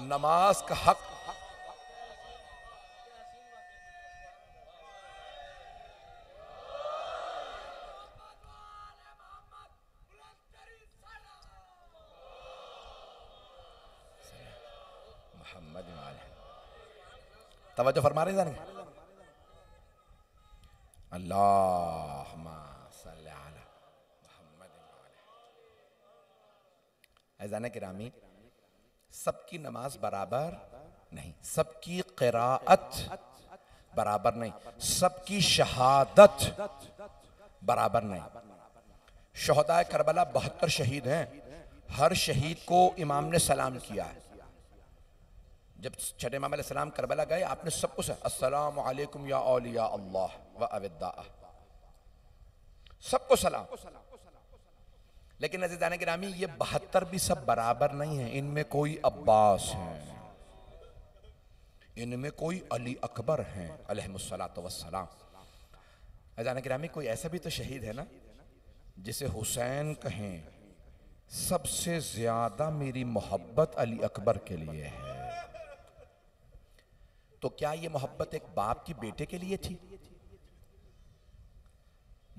नमाज का हक तवज्जो फरमा रहे हैं। अल्लाहुम्मा सल्ली अला मुहम्मद। अज़ान गिरामी, सबकी नमाज बराबर नहीं, सबकी क़िराअत बराबर नहीं, सबकी शहादत बराबर नहीं। शोहदाए करबला 72 शहीद हैं, हर शहीद को इमाम ने सलाम किया है। जब छठे इमाम अलैहिस्सलाम करबला गए, आपने सबको अस्सलामु अलैकुम या औलिया अल्लाह व अविद्दा, सबको सलाम। लेकिन अज़ीज़ान गिरामी, ये 72 भी सब बराबर नहीं है। इनमें कोई अब्बास हैं, इनमें कोई अली अकबर हैं अलैहिस्सलातु वस्सलाम। अज़ीज़ान गिरामी, कोई ऐसा भी तो शहीद है ना जिसे हुसैन कहें सबसे ज्यादा मेरी मोहब्बत अली अकबर के लिए है। तो क्या ये मोहब्बत एक बाप की बेटे के लिए थी?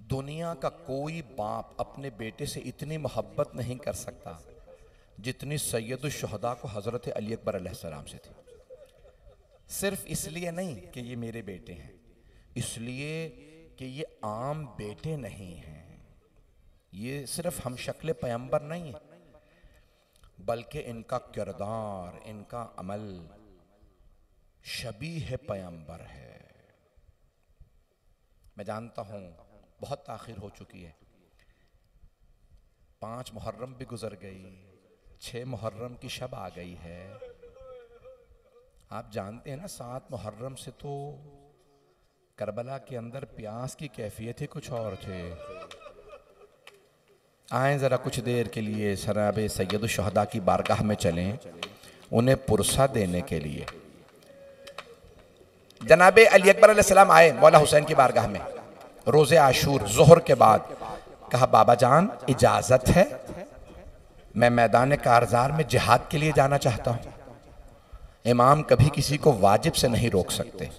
दुनिया का कोई बाप अपने बेटे से इतनी मोहब्बत नहीं कर सकता जितनी सैयदुश शुहदा को हजरत अली अकबर अलैहिस्सलाम से थी। सिर्फ इसलिए नहीं कि ये मेरे बेटे हैं, इसलिए कि ये आम बेटे नहीं हैं, ये सिर्फ हम शक्ल पैगंबर नहीं है, बल्कि इनका किरदार, इनका अमल शबीह पैगंबर है। मैं जानता हूं बहुत ताखिर हो चुकी है, 5 मुहर्रम भी गुजर गई, 6 मुहर्रम की शब आ गई है। आप जानते हैं ना, 7 मुहर्रम से तो करबला के अंदर प्यास की कैफियत ही कुछ और थे। आए ज़रा कुछ देर के लिए सराब सैयदुश शुहदा की बारगाह में चलें, उन्हें पुरसा देने के लिए। जनाबे अली अकबर अलैहिस्सलाम आए मौला हुसैन की बारगाह में रोज़े आशूर ज़ोहर के बाद। कहा, बाबा जान इजाज़त है, मैं मैदान कारज़ार में जिहाद के लिए जाना चाहता हूँ। इमाम कभी किसी को वाजिब से नहीं रोक सकते,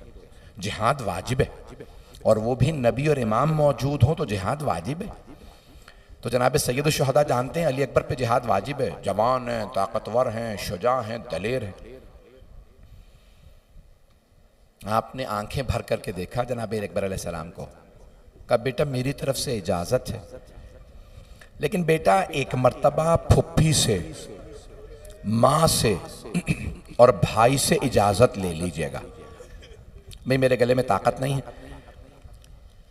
जिहाद वाजिब है, और वो भी नबी और इमाम मौजूद हो तो जिहाद वाजिब है। तो जनाब सैयदुश शुहदा जानते हैं अली अकबर पे जिहाद वाजिब है, जवान हैं, ताकतवर हैं, शुजा हैं, दलेर हैं। आपने आंखें भर करके देखा जनाब अकबर अलैहिस्सलाम को, कहा बेटा मेरी तरफ से इजाज़त है, लेकिन बेटा एक मर्तबा फुप्पी से, माँ से और भाई से इजाज़त ले लीजिएगा। भाई मेरे गले में ताकत नहीं है,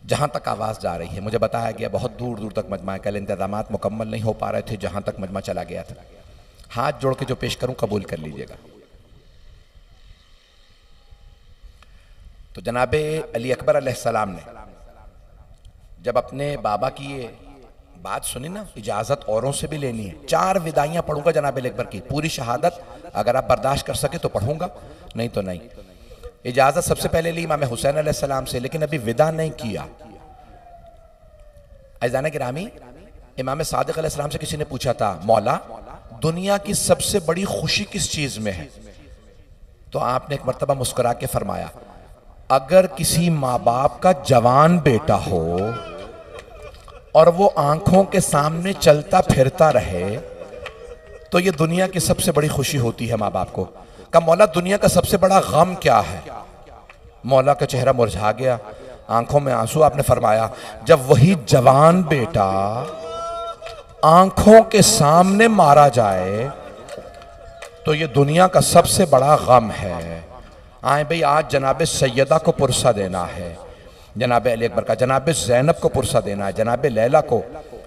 जहाँ तक आवाज़ जा रही है मुझे बताया गया बहुत दूर दूर तक मजमा, कल इंतजामात मुकम्मल नहीं हो पा रहे थे, जहाँ तक मजमा चला गया था। हाथ जोड़ के जो पेश करूँ कबूल कर लीजिएगा। तो जनाबे अली अकबर अलैहिस्सलाम ने जब अपने बाबा की ये बात सुनी ना, इजाज़त औरों से भी लेनी है, 4 विदाइयाँ पढ़ूंगा जनाब अली अकबर की, पूरी शहादत अगर आप बर्दाश्त कर सके तो पढ़ूंगा, नहीं तो नहीं। इजाज़त सबसे पहले ली इमाम हुसैन अलैहिस्सलाम से, लेकिन अभी विदा नहीं किया। अज़ीज़ान गिरामी, इमाम सादिक अलैहिस्सलाम से किसी ने पूछा था, मौला दुनिया की सबसे बड़ी खुशी किस चीज़ में है? तो आपने एक मर्तबा मुस्कुरा के फरमाया, अगर किसी माँ बाप का जवान बेटा हो और वो आंखों के सामने चलता फिरता रहे तो ये दुनिया की सबसे बड़ी खुशी होती है माँ बाप को। कहा, मौला दुनिया का सबसे बड़ा गम क्या है? मौला का चेहरा मुरझा गया, आंखों में आंसू। आपने फरमाया, जब वही जवान बेटा आंखों के सामने मारा जाए तो ये दुनिया का सबसे बड़ा गम है। आए भाई, आज जनाब सैयदा को पुरसा देना है, जनाब अली अकबर का, जनाब ज़ैनब को पुरसा देना है, जनाब लैला को,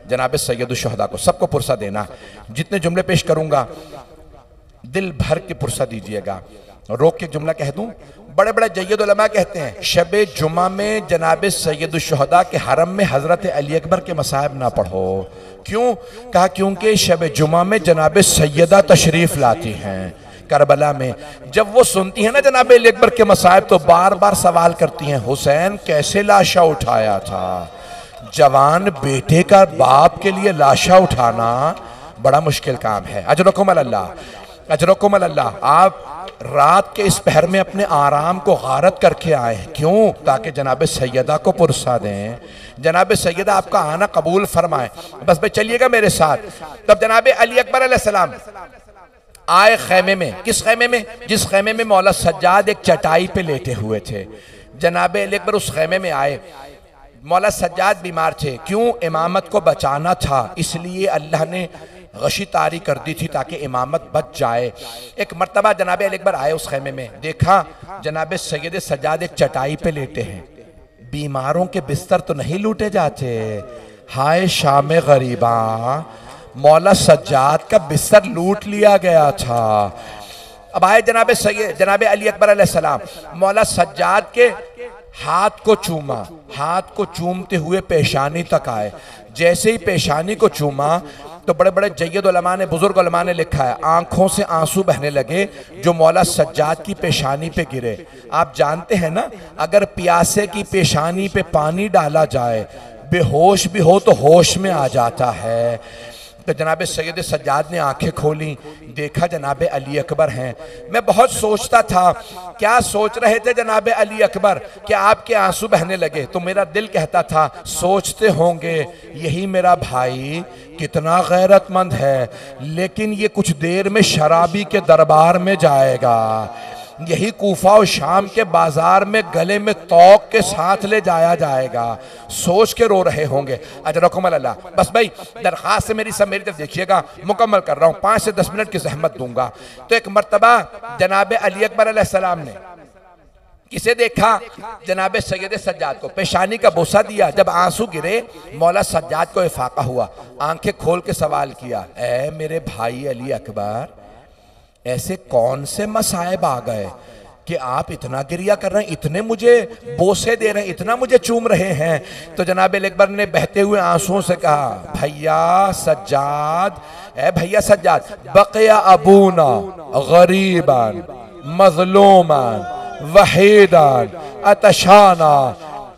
जनाब सैयदुश शुहदा को, सबको पुरसा देना है। जितने जुमले पेश करूंगा दिल भर के पुरसा दीजिएगा। रोक के जुमला कह दूं, बड़े बड़े जय्यद उलमा कहते हैं शब जुमा में जनाब सैयदुश शुहदा के हरम में हजरत अली अकबर के मसाइब ना पढ़ो। क्यों? कहा, क्योंकि शब जुमा में जनाब सैयदा तशरीफ लाती हैं करबला में। जब वो सुनती है ना जनाब अली अकबर के मसाइब तो बार बार सवाल करती हैं, हुसैन कैसे लाशा उठाया था? जवान बेटे का बाप के लिए लाशा उठाना बड़ा मुश्किल काम है। अजरकुम अल्लाह, अजरकुम अल्लाह। आप रात के इस पहर में अपने आराम को गारत करके आए हैं, क्यों? ताकि जनाब सैयदा को पुरसा दें, जनाब सैयदा आपका आना कबूल फरमाए। बस भाई चलिएगा मेरे साथ। तब जनाब अली अकबर अलैहिस्सलाम आए खैमे में। किस खैमे में? जिस खैमे में मौला सज्जाद एक चटाई पे लेटे हुए थे। जनाब अली अकबर उस खैमे में आए। मौला सज्जाद बीमार थे, क्यों? इमामत को बचाना था, इसलिए अल्लाह ने गशी तारी कर दी थी ताकि इमामत बच जाए। एक मर्तबा जनाब अली अकबर आए उस खेमे में, देखा जनाब सैयद सज्जाद एक चटाई पे लेटे हैं। बीमारों के बिस्तर तो नहीं लूटे जाते। हाय शाम गरीबा, मौला सज्जाद का बिस्तर लूट लिया गया था। अब आए जनाब अली अकबर अलैहिस्सलाम, मौला सज्जाद के हाथ को चूमा, हाथ को चूमते हुए पेशानी तक आए। जैसे ही पेशानी को चूमा तो बड़े बड़े जय्यद उलमा ने, बुजुर्ग उलमा ने लिखा है, आंखों से आंसू बहने लगे जो मौला सज्जाद की पेशानी पे गिरे। आप जानते हैं ना, अगर प्यासे की पेशानी पे पानी डाला जाए, बेहोश भी हो तो होश में आ जाता है। तो जनाब सैयद सज्जाद ने आंखें खोली, देखा जनाब अली अकबर हैं। मैं बहुत सोचता था, क्या सोच रहे थे जनाब अली अकबर? क्या आपके आंसू बहने लगे? तो मेरा दिल कहता था, सोचते होंगे यही मेरा भाई कितना गैरतमंद है, लेकिन ये कुछ देर में शराबी के दरबार में जाएगा, यही कूफा और शाम के बाजार में गले में तौक के साथ ले जाया जाएगा। सोच के रो रहे होंगे। अजरकुम अल्लाह। बस भाई दरख्वास्त से मेरी तरफ देखिएगा, मुकम्मल कर रहा हूँ, 5 से 10 मिनट की जहमत दूंगा। तो एक मर्तबा जनाब अली अकबर अलैहिस्सलाम ने किसे देखा? जनाब सैयद सज्जाद को। पेशानी का बोसा दिया। जब आंसू गिरे, मौला सज्जाद को इफाका हुआ, आंखें खोल के सवाल किया, ऐ मेरे भाई अली अकबर, ऐसे कौन से मसाइब आ गए कि आप इतना गिरिया कर रहे हैं, इतने मुझे बोसे दे रहे हैं, इतना मुझे चूम रहे हैं? तो जनाब अकबर ने बहते हुए आंसुओं से कहा, भैया सज्जाद, ए भैया सज्जाद, बक़िया अबूना गरीबन मज़लूमन वहीदन अतशाना।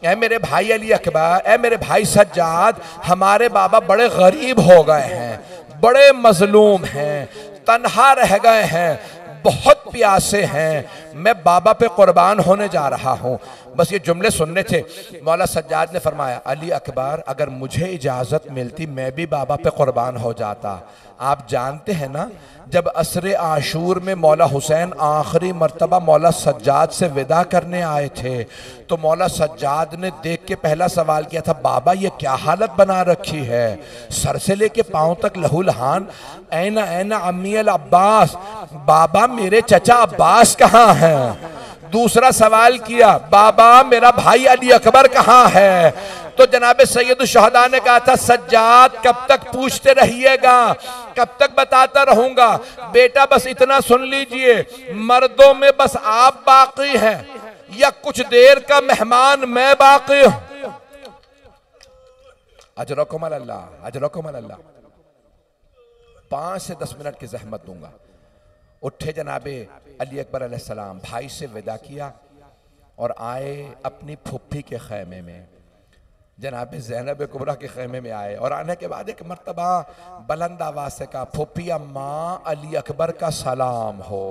ए मेरे भाई अली अकबर, ए मेरे भाई सज्जाद, हमारे बाबा बड़े गरीब हो गए हैं, बड़े मजलूम हैं, तन्हा रह गए हैं, बहुत प्यासे हैं, मैं बाबा पे कुर्बान होने जा रहा हूँ। बस ये जुमले सुनने थे। मौला सज्जाद ने फरमाया, अली अकबर, अगर मुझे इजाज़त मिलती मैं भी बाबा पे कुर्बान हो जाता। आप जानते हैं ना, जब असरे आशूर में मौला हुसैन आखिरी मर्तबा मौला सज्जाद से विदा करने आए थे, तो मौला सज्जाद ने देख के पहला सवाल किया था, बाबा ये क्या हालत बना रखी है, सर से लेके पाँव तक लहू लहान, ऐना ऐना अम्मी अल अब्बास, बाबा मेरे चचा अब्बास कहाँ हैं? दूसरा सवाल किया, बाबा मेरा भाई अली अकबर कहाँ है? तो जनाब सैयद शहदा ने कहा था, सज्जाद कब तक पूछते रहिएगा, कब तक बताता रहूंगा? बेटा बस इतना सुन लीजिए, मर्दों में बस आप बाकी हैं या कुछ देर का मेहमान मैं बाकी हूं। अजरकुम अल्लाह, अजरकुम अल्लाह। 5 से 10 मिनट की जहमत दूंगा। उठे जनाबे अली अकबर अलैहिस्सलाम, भाई से विदा किया और आए अपनी फुफ्फी के खेमे में, जनाब ज़ैनब कुबरा के खेमे में आए। और आने के बाद एक मर्तबा बुलंद आवाज़ से कहा, फुफ्फी अम्मा अली अकबर का सलाम हो।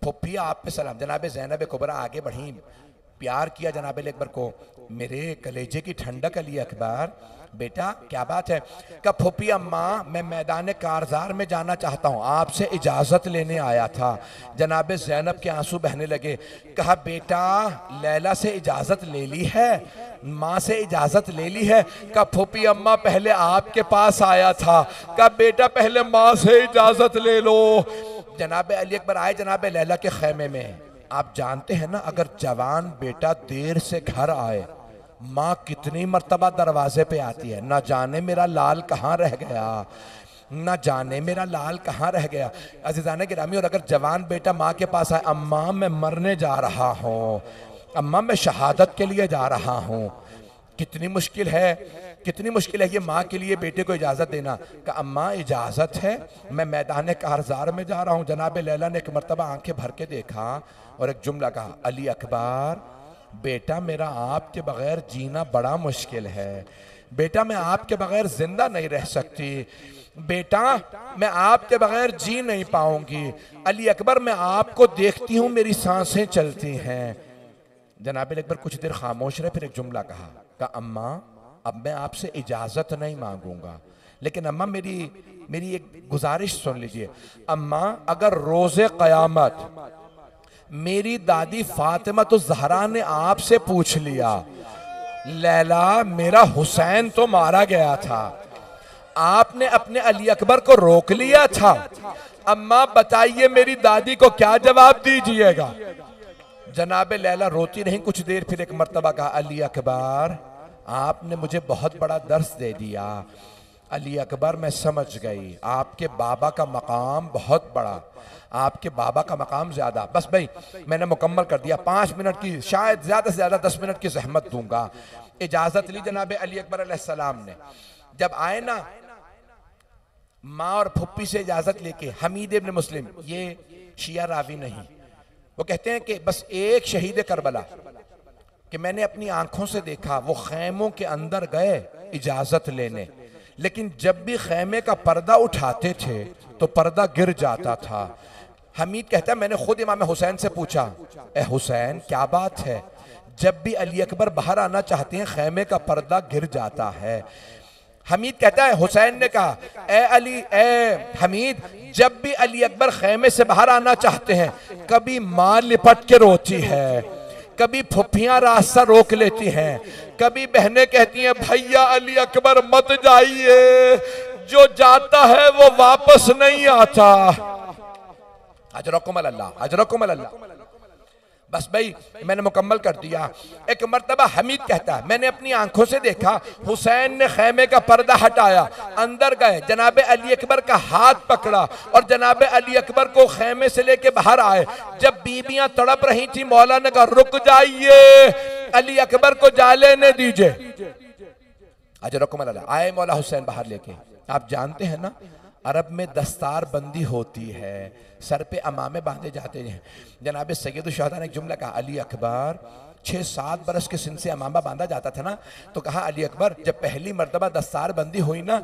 फुफ्फी आप पे सलाम। जनाब ज़ैनब कुबरा आगे बढ़ी, प्यार किया जनाब अली अकबर को, मेरे कलेजे की ठंडक अली अकबर, बेटा क्या बात है? कहा फुफ्फी अम्मा मैं मैदान कारजार में जाना चाहता हूँ, आपसे इजाज़त लेने आया था। जनाब ज़ैनब के आंसू बहने लगे। कहा बेटा लैला से इजाज़त ले ली है, माँ से इजाज़त ले ली है? कहा फुफ्फी अम्मा पहले आपके पास आया था। कहा बेटा पहले माँ से इजाज़त ले लो। जनाब अली अकबर आए जनाब लैला के खेमे में। आप जानते हैं ना, अगर जवान बेटा देर से घर आए, माँ कितनी मर्तबा दरवाजे पे आती है, ना जाने मेरा लाल कहाँ रह गया, ना जाने मेरा लाल कहाँ रह गया। अज़ीज़ाने गिरामी, और अगर जवान बेटा माँ के पास आए, अम्मा मैं मरने जा रहा हूँ, अम्मा मैं शहादत के लिए जा रहा हूँ, कितनी मुश्किल है, कितनी मुश्किल है ये माँ के लिए बेटे को इजाज़त देना। कि अम्मा इजाज़त है, मैं मैदान कारजार में जा रहा हूँ। जनाब लैला ने एक मर्तबा आंखें भर के देखा और एक जुमला कहा, अली अकबर बेटा मेरा आपके बगैर जीना बड़ा मुश्किल है, बेटा मैं आपके बगैर जिंदा नहीं रह सकती, बेटा मैं आपके बगैर जी नहीं पाऊंगी। अली अकबर मैं आपको देखती हूँ मेरी सांसें चलती हैं। जनाब अकबर कुछ देर खामोश रहे, फिर एक जुमला कहा, अम्मा अब मैं आपसे इजाज़त नहीं मांगूंगा, लेकिन अम्मा मेरी एक गुजारिश सुन लीजिए। अम्मा अगर रोज़े क़यामत मेरी दादी फातिमा तो ज़हरा ने आपसे पूछ लिया लैला मेरा हुसैन तो मारा गया था, आपने अपने अली अकबर को रोक लिया था, अम्मा बताइए मेरी दादी को क्या जवाब दीजिएगा। जनाब लैला रोती रही कुछ देर, फिर एक मर्तबा कहा, अली अकबर आपने मुझे बहुत बड़ा दर्स दे दिया। अली अकबर मैं समझ गई, आपके बाबा का मकाम बहुत बड़ा, आपके बाबा का मकाम ज्यादा। बस भाई मैंने मुकम्मल कर दिया, 5 मिनट की, शायद ज्यादा से ज्यादा 10 मिनट की जहमत दूंगा। इजाजत ली जनाब अली अकबर अलैहिस्सलाम ने। जब आए ना माँ और फुप्पी से इजाजत लेके, हमीद इब्न मुस्लिम, ये शिया रावी नहीं, वो कहते हैं कि बस एक शहीद करबला कि मैंने अपनी आंखों से देखा, वो खैमों के अंदर गए इजाजत लेने, लेकिन जब भी खैमे का पर्दा उठाते थे तो पर्दा गिर जाता था। हमीद कहता है मैंने खुद इमाम हुसैन से पूछा, ए हुसैन क्या बात है, जब भी अली अकबर बाहर आना चाहते हैं खैमे का पर्दा गिर जाता है। हमीद कहता है हुसैन ने कहा, ए हमीद, जब भी अली अकबर खैमे से बाहर आना चाहते हैं कभी मां लिपट के रोती है, कभी फुफियां रास्ता रोक लेती हैं, कभी बहनें कहती हैं भैया अली अकबर मत जाइए, जो जाता है वो वापस नहीं आता। अजरकुम अल्लाह, अजरकुम अल्लाह। बस भाई मैंने मुकम्मल कर दिया। एक मर्तबा हमीद कहता है मैंने अपनी आंखों से देखा, हुसैन ने खैमे का पर्दा हटाया, अंदर गए, जनाबे अली अकबर का हाथ पकड़ा और जनाबे अली अकबर को खैमे से लेके बाहर आए। जब बीबियां तड़प रही थी, मौला ने कहा रुक जाइए, अली अकबर को जा लेने दीजिए। अजरकुम अल्लाह। आए मौला हुसैन बाहर लेके। आप जानते हैं ना अरब में दस्तार बंदी होती है, सर पे अमामे बांधे जाते हैं। जनाब सैयद शुहदा ने एक जुमला कहा, अली अकबर 6-7 बरस के सिन से अमामा बांधा जाता था ना, तो कहा अली अकबर जब पहली मर्तबा दस्तार बंदी हुई ना,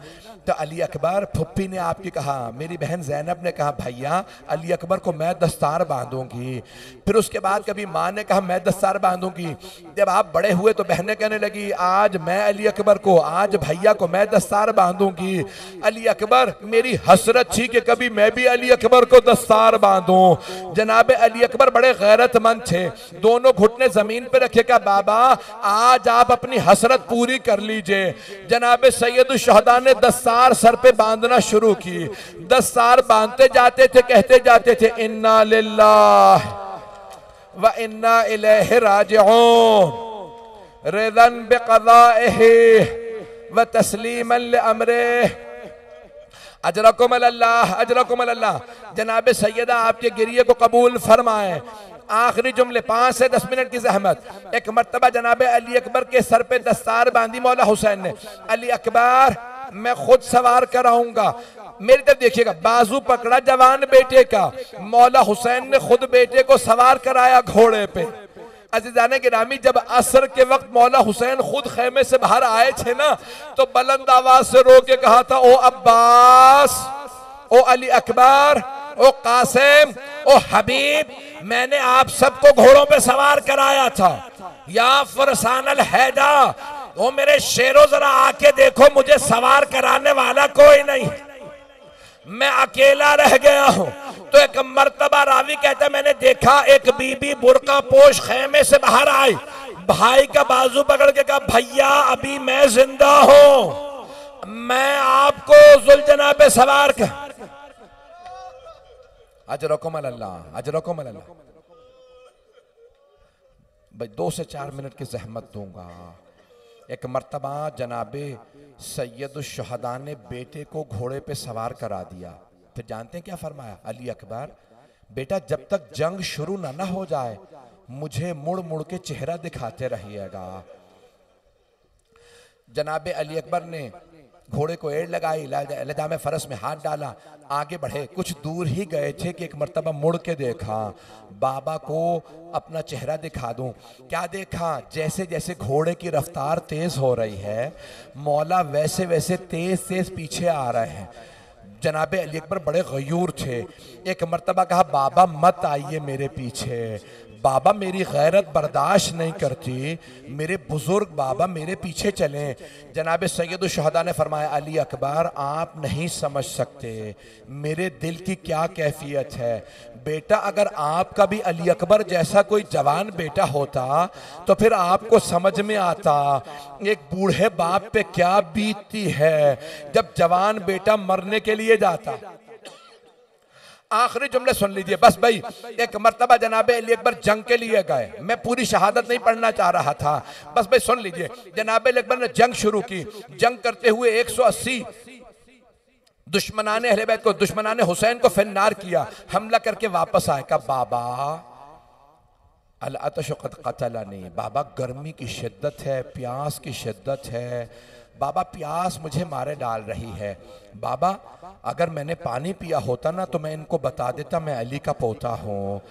तो अली अकबर, फुप्पी ने आपकी कहा, मेरी बहन जैनब ने कहा भैया अली अकबर को मैं दस्तार बांधूंगी। फिर उसके बाद कभी माँ ने कहा मैं दस्तार बांधूंगी। जब आप बड़े हुए तो बहनें कहने लगी आज मैं अली अकबर को, आज भैया को मैं दस्तार बांधूंगी। अली अकबर मेरी हसरत थी कि कभी मैं भी अली अकबर को दस्तार बांधूं। जनाब अली अकबर बड़े गैरतमंद थे, दोनों घुटने जमीन पे रखेगा, बाबा आज आप अपनी हसरत पूरी कर लीजिए। जनाब सैयद शुहदा ने दस्तार सर पे बांधना शुरू की, दस्तार बांधते जाते थे, कहते जाते थे इन्ना लिल्लाह व इन्ना इलैहि राजिऊन, रिदन बिक़ज़ाइहि व तस्लीमन लिअम्रिहि। अजरकुम अल्लाह, अजरकुम अल्लाह। जनाब सैयदा आपके गिरिये को कबूल फरमाए। आखिरी जुमले, 5 से 10 मिनट की जहमत। एक मर्तबा जनाब अली अकबर के सर पे दस्तार बांधी मौला हुसैन ने। अली अकबर मैं खुद सवार कराऊंगा, मेरी तरफ देखिएगा, बाजू पकड़ा जवान बेटे का, मौला हुसैन ने खुद बेटे को सवार कराया घोड़े पे। अज़ीज़ाने गिरामी, जब असर के वक्त मौला हुसैन खुद खैमे से बाहर आए थे ना, तो बुलंद आवाज से रो के कहा था, ओ अब्बास, ओ अली अकबर, ओ कासिम, ओ हबीब, मैंने आप सबको घोड़ों पे सवार कराया था। या फरसानल हैदा, ओ मेरे शेरों जरा आके देखो, मुझे सवार कराने वाला कोई नहीं, मैं अकेला रह गया हूं। तो एक मर्तबा रावी कहता है मैंने देखा एक बीबी बुर्का पोश खैमे से बाहर आई, भाई का बाजू पकड़ के कहा भैया अभी मैं जिंदा हूं, मैं आपको जुलजना पे सवार कर। अजरकुम अल्लाह, अजरकुम अल्लाह। भाई 2 से 4 मिनट की जहमत दूंगा। एक मर्तबा जनाबे सैयद शुहदा ने बेटे को घोड़े पे सवार करा दिया। फिर जानते हैं क्या फरमाया? अली अकबर बेटा जब तक जंग शुरू ना हो जाए मुझे मुड़ मुड़ के चेहरा दिखाते रहिएगा। जनाबे अली अकबर ने घोड़े को एड़ लगाई, लजाम फरस में हाथ डाला, आगे बढ़े। कुछ दूर ही गए थे कि एक मर्तबा मुड़ के देखा, बाबा को अपना चेहरा दिखा दूं। क्या देखा? जैसे जैसे घोड़े की रफ्तार तेज हो रही है, मौला वैसे वैसे तेज तेज पीछे आ रहे हैं। जनाबे अली अकबर बड़े गयूर थे। एक मर्तबा कहा बाबा मत आइए मेरे पीछे, बाबा मेरी गैरत बर्दाश्त नहीं करती, मेरे बुजुर्ग बाबा मेरे पीछे चलें। जनाब सैयद शुहदा ने फरमाया अली अकबर आप नहीं समझ सकते मेरे दिल की क्या कैफियत है। बेटा अगर आपका भी अली अकबर जैसा कोई जवान बेटा होता तो फिर आपको समझ में आता एक बूढ़े बाप पे क्या बीतती है जब जवान बेटा मरने के लिए जाता। आखिरी जुमले सुन लीजिए बस भाई। एक मर्तबा जनाबे अली अकबर जंग के लिए गए, मैं पूरी शहादत नहीं पढ़ना चाह रहा था, बस भाई सुन लीजिए। जनाबे अली अकबर ने जंग शुरू की, जंग करते हुए 180 दुश्मनाने अहले बैत को, दुश्मनाने हुसैन को फिन्नार किया, हमला करके वापस आए। कहा बाबा अल अतश क़द क़तलनी, बाबा गर्मी की शिद्दत है, प्यास की शिद्दत है, बाबा प्यास मुझे मारे डाल रही है। बाबा अगर मैंने पानी पिया होता ना तो मैं इनको बता देता मैं अली का पोता हूँ।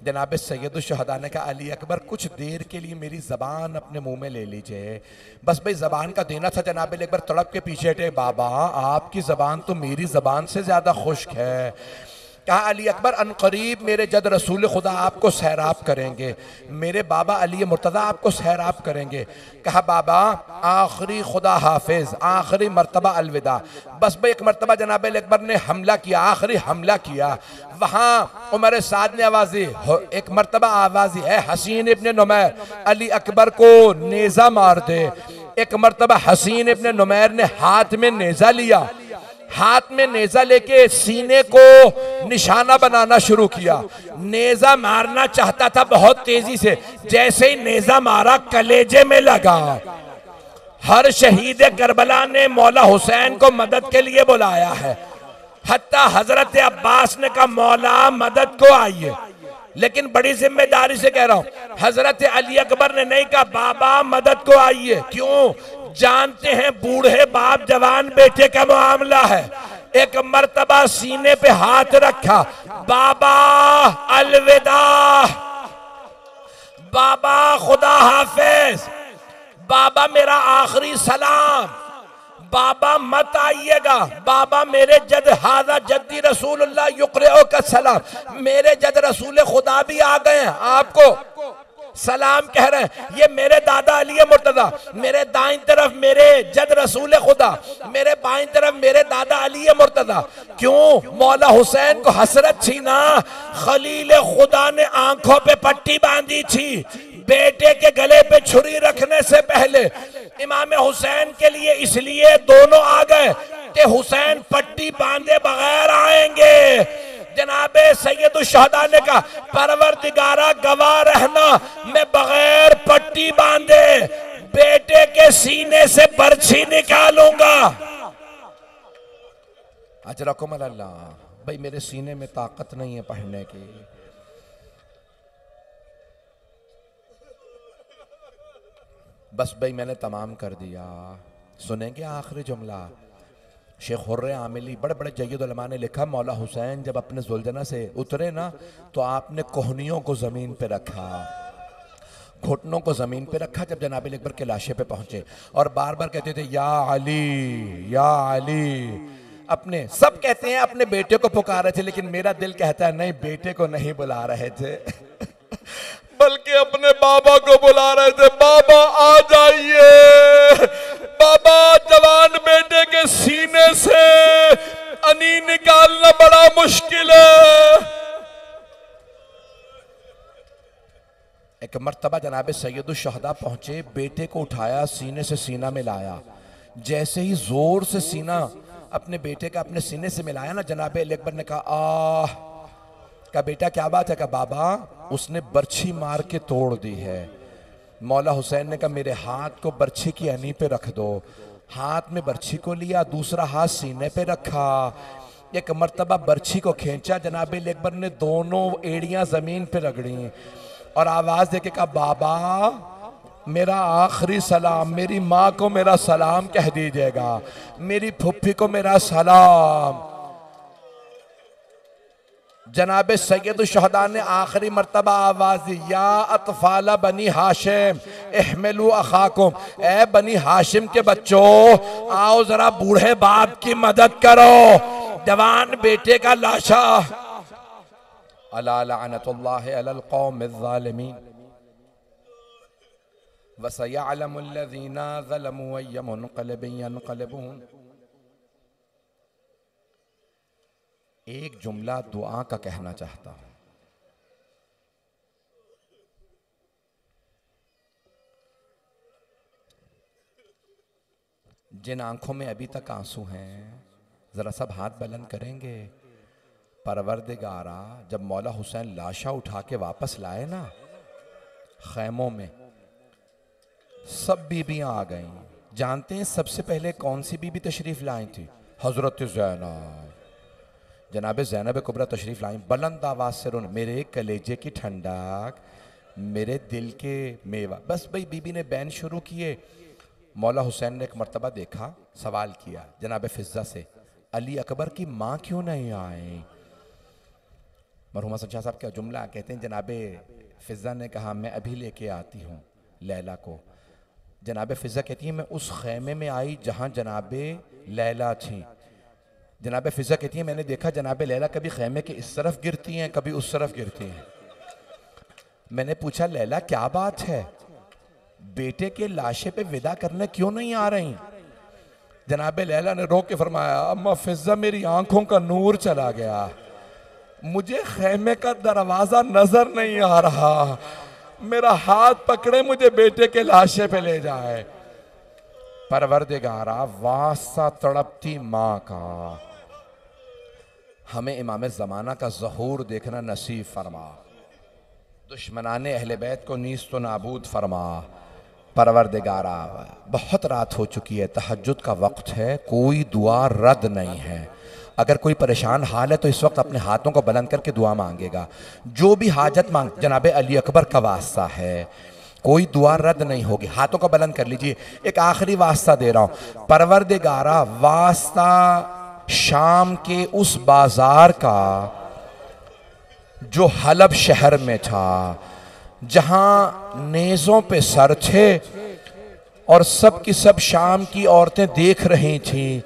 जनाब सैयद शुहदा ने कहा अली अकबर कुछ देर के लिए मेरी ज़बान अपने मुंह में ले लीजिए। बस भाई ज़बान का देना था। जनाब अली अकबर तड़प के पीछे हटे, बाबा आपकी ज़बान तो मेरी ज़बान से ज़्यादा खुश्क है। कहा अली अकबर अनकरीब मेरे जद रसूल खुदा आपको सैराब करेंगे, मेरे बाबा अली मुर्तज़ा आपको सैराब करेंगे। कहा बाबा आखिरी खुदा हाफिज, आखिरी मर्तबा अलविदा। बस भाई एक मर्तबा जनाब अली अकबर ने हमला किया, आखिरी हमला किया। वहाँ उमर साद ने आवाज़ी, एक मर्तबा आवाज़ी है हसीन इब्न नुमैर अली अकबर को नेज़ा मार दे। एक मर्तबा हसीन इब्न नुमैर ने हाथ में नेज़ा लिया, हाथ में नेजा लेके सीने को निशाना बनाना शुरू किया। नेजा मारना चाहता था बहुत तेजी से, जैसे ही नेजा मारा कलेजे में लगा। हर शहीद करबला ने मौला हुसैन को मदद के लिए बुलाया है। हत्ता हजरत अब्बास ने कहा मौला मदद को आइए, लेकिन बड़ी जिम्मेदारी से कह रहा हूं हजरत अली अकबर ने नहीं कहा बाबा मदद को आइए। क्यों? जानते हैं बूढ़े बाप जवान बेटे का मामला है। एक मर्तबा सीने पे हाथ रखा, बाबा अलविदा, बाबा खुदा हाफिज, बाबा मेरा आखिरी सलाम, बाबा मत आइएगा, बाबा मेरे जद हाजा जद्दी रसूलुल्लाह युक़रिओ का सलाम, मेरे जद रसूल खुदा भी आ गए हैं आपको सलाम कह रहे हैं। ये मेरे दादा अली मुर्तजा, मेरे दाईं तरफ मेरे जद रसूल खुदा, मेरे बाईं तरफ मेरे दादा अली मुर्तजा। क्यों? मौला हुसैन को हसरत थी ना, खलील खुदा ने आंखों पे पट्टी बांधी थी बेटे के गले पे छुरी रखने से पहले। इमाम हुसैन के लिए इसलिए दोनों आ गए कि हुसैन पट्टी बांधे बगैर आएंगे। जनाबे सैयद शुहदा ने कहा परवरदिगारा गवाह रहना मैं बगैर पट्टी बांधे बेटे के सीने से बर्छी निकालूंगा। अजरकुम अल्लाह। भाई मेरे सीने में ताकत नहीं है पढ़ने की। बस भाई मैंने तमाम कर दिया। सुनेंगे आखिरी जुमला। शेख हुर्रे आमिली बड़े बड़े जय्यद उलमा ने लिखा मौला हुसैन जब अपने जुलझना से उतरे ना तो आपने कोहनियों को ज़मीन पे रखा, घुटनों को ज़मीन पे रखा। जब जनाब अकबर के लाशे पे पहुंचे और बार बार कहते थे या अली या अली, अपने सब कहते हैं अपने बेटे को पुकार रहे थे, लेकिन मेरा दिल कहता है नहीं बेटे को नहीं बुला रहे थे बल्कि अपने बाबा को बुला रहे थे। बाबा आ जाइए, बाबा जवान बेटे के सीने से अनी निकालना बड़ा मुश्किल है। एक मर्तबा जनाब सैयद शुहदा पहुंचे, बेटे को उठाया, सीने से सीना मिलाया। जैसे ही जोर से सीना अपने बेटे का अपने सीने से मिलाया ना, जनाब अकबर ने कहा आह। कहा बेटा क्या बात है? कहा बाबा उसने बर्छी मार के तोड़ दी है। मौला हुसैन ने कहा मेरे हाथ को बर्छी की अनी पे रख दो। हाथ में बर्छी को लिया, दूसरा हाथ सीने पे रखा। एक मर्तबा बर्छी को खींचा, जनाब अकबर ने दोनों एड़ियां जमीन पे रगड़ी और आवाज दे के कहा बाबा मेरा आखिरी सलाम, मेरी माँ को मेरा सलाम कह दीजिएगा, मेरी फुफ्फी को मेरा सलाम। जनाब सैयद शुहदा ने आखिरी मर्तबा आवाज दी या अतफाला बनी हाशिम इहमिलू अखाकुम, ए बनी हाशिम के बच्चों आओ जरा बूढ़े बाप की मदद करो। जवान बेटे का लाशा अला लअनतुल्लाहि अलल कौमिज़ ज़ालिमीन व सयअलमुल लज़ीना ज़लमू अय्य मुनक़लिबिन यनक़लिबून। एक जुमला दुआ का कहना चाहता हूं। जिन आंखों में अभी तक आंसू हैं, जरा सब हाथ बुलंद करेंगे। परवरदिगारा, जब मौला हुसैन लाशा उठा के वापस लाए ना खैमों में, सब बीबियां आ गईं। जानते हैं सबसे पहले कौन सी बीबी तशरीफ लाई थी? हजरत ज़ैनब। जनाब ज़ैनब कुबरा तशरीफ लाई, बुलंद आवाज से रोने, मेरे कलेजे की ठंडक, मेरे दिल के मेवा। बस भाई बीबी ने बैन शुरू किए। मौला हुसैन ने एक मर्तबा देखा, सवाल किया जनाब फिज़्ज़ा से, अली अकबर की माँ क्यों नहीं आए? मरहुमा सच्चा साहब क्या जुमला कहते हैं, जनाब फिज़्ज़ा ने कहा मैं अभी लेके आती हूँ लैला को। जनाब फिज़्ज़ा कहती है मैं उस खैमे में आई जहाँ जनाब लैला थी। जनाब फिज़्ज़ा कहती है मैंने देखा जनाब लैला कभी खैमे के इस तरफ गिरती हैं, कभी उस तरफ गिरती हैं। मैंने पूछा लैला क्या बात है, बेटे के लाशे पे विदा करने क्यों नहीं आ रही? जनाब लैला ने रो के फरमाया अम्मा फिज़्ज़ा मेरी आंखों का नूर चला गया, मुझे खैमे का दरवाजा नजर नहीं आ रहा, मेरा हाथ पकड़े मुझे बेटे के लाशे पे ले जाए। परवरदिगारा, वास्ता तड़पती माँ का, हमें इमाम ज़माना का ज़हूर देखना नसीब फरमा, दुश्मनाने अहले बैत को नीस्त तो नाबूद फरमा। परवरदिगारा, बहुत रात हो चुकी है, तहज्जुद का वक्त है, कोई दुआ रद्द नहीं है। अगर कोई परेशान हाल है तो इस वक्त अपने हाथों को बुलंद करके दुआ मांगेगा। जो भी हाजत मांग, जनाब अली अकबर का वास्ता है, कोई दुआ रद्द नहीं होगी। हाथों को बुलंद कर लीजिए। एक आखिरी वास्ता दे रहा हूं, परवरदिगारा, वास्ता शाम के उस बाजार का जो हलब शहर में था, जहां नेज़ों पे सर थे और सब की सब शाम की औरतें देख रही थी।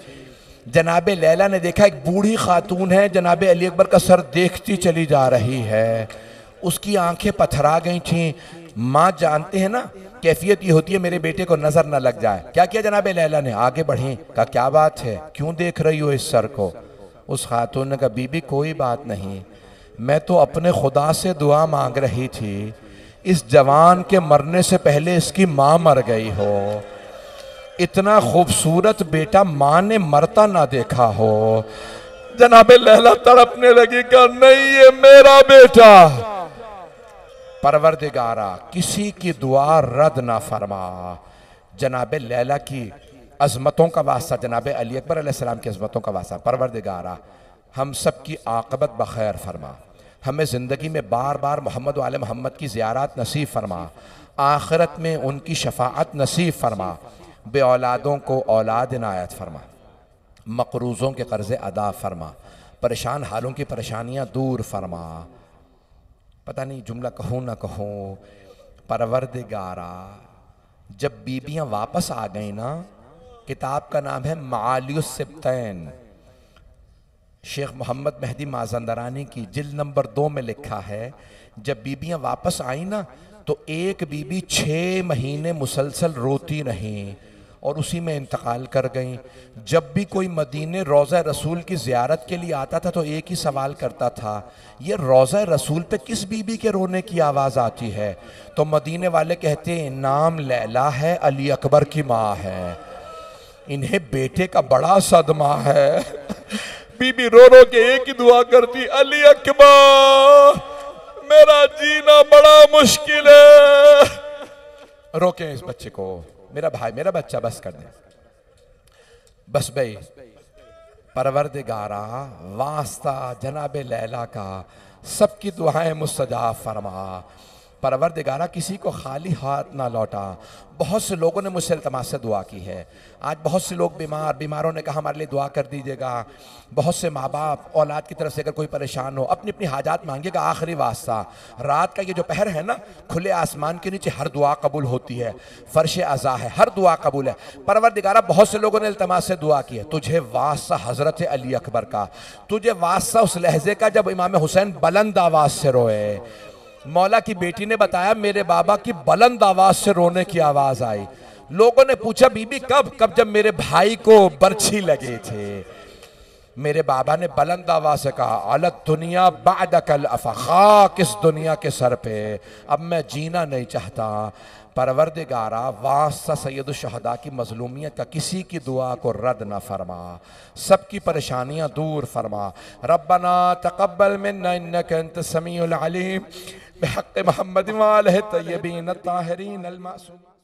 जनाब लैला ने देखा एक बूढ़ी खातून है, जनाब अली अकबर का सर देखती चली जा रही है, उसकी आंखें पथरा गई थीं। माँ जानते हैं ना कैफियत ये होती है मेरे बेटे को नजर न लग जाए। क्या किया जनाब लैला ने, आगे बढ़ी, कहा क्या बात है, क्यों देख रही हो इस सर को? उस खातून ने कहा बीबी कोई बात नहीं, मैं तो अपने खुदा से दुआ मांग रही थी इस जवान के मरने से पहले इसकी माँ मर गई हो। इतना खूबसूरत बेटा माँ ने मरता ना देखा हो। जनाब लैला तड़पने लगी, कहा नहीं ये मेरा बेटा। परवरदिगारा, किसी की दुआ रद्द ना फरमा। जनाब लैला की अजमतों का वास्ता, जनाब अली अकबर अलैहिस्सलाम की अजमतों का वास्ता, परवरदिगारा हम सब की आक़िबत बखैर फरमा, हमें ज़िंदगी में बार बार मोहम्मद वाले मोहम्मद की ज़ियारत नसीब फरमा, आखिरत में उनकी शफाअत नसीब फरमा, बे औलादों को औलाद इनायत फरमा, मकरूज़ों के कर्ज़े अदा फरमा, परेशान हालों की परेशानियाँ दूर फरमा। पता नहीं जुमला कहूँ ना कहूँ, परवरदिगारा, जब बीबियाँ वापस आ गई ना, किताब का नाम है मालियुस सिब्तैन, शेख मोहम्मद मेहदी माज़ंदरानी की, जिल्द नंबर 2 में लिखा है, जब बीबियाँ वापस आई ना तो एक बीबी 6 महीने मुसलसल रोती रहीं और उसी में इंतकाल कर गईं। जब भी कोई मदीने रोज़ा रसूल की ज़ियारत के लिए आता था तो एक ही सवाल करता था, ये रोज़ा रसूल पे किस बीबी के रोने की आवाज़ आती है? तो मदीने वाले कहते हैं नाम लैला है, अली अकबर की माँ है, इन्हें बेटे का बड़ा सदमा है। बीबी रो रो के एक ही दुआ करती, अली अकबर मेरा जीना बड़ा मुश्किल है, रोके इस बच्चे को, मेरा भाई मेरा बच्चा बस कर दे, बस भाई। परवरदिगारा, वास्ता जनाब लैला का, सबकी दुआएं मुस्तजाब फरमा। परवरदिगारा किसी को खाली हाथ ना लौटा। बहुत से लोगों ने मुझसे इल्तमास से दुआ की है। आज बहुत से लोग बीमारों ने कहा हमारे लिए दुआ कर दीजिएगा। बहुत से माँ बाप औलाद की तरफ से अगर कोई परेशान हो अपनी अपनी हाजात मांगेगा। आखिरी वास्ता रात का ये जो पहर है ना, खुले आसमान के नीचे हर दुआ कबूल होती है, फर्श अज़ा है, हर दुआ कबूल है। परवरदिगारा बहुत से लोगों ने इल्तमास से दुआ की है, तुझे वास्ता हज़रत अली अकबर का, तुझे वास्ता उस लहजे का जब इमाम हुसैन बुलंद आवाज़ से रोए। मौला की बेटी ने बताया मेरे बाबा की बुलंद आवाज से रोने की आवाज आई। लोगों ने पूछा बीबी कब? जब मेरे भाई को बर्छी लगे थे। मेरे बाबा ने बुलंद आवाज से कहा अलत दुनिया बादकल अफ़ा, किस दुनिया के सर पे अब मैं जीना नहीं चाहता। परवरदिगारा वास्ता सैयद शुहदा की मजलूमियत का किसी की दुआ को रद्द न फरमा, सबकी परेशानियां दूर फरमा। रब्बना तक़ब्बल मिन्ना इन्नका अंत समीउल अलीम बिहक़्क़ि मुहम्मद व आलिहि तय्यबीन अत्ताहिरीन अल मासूम।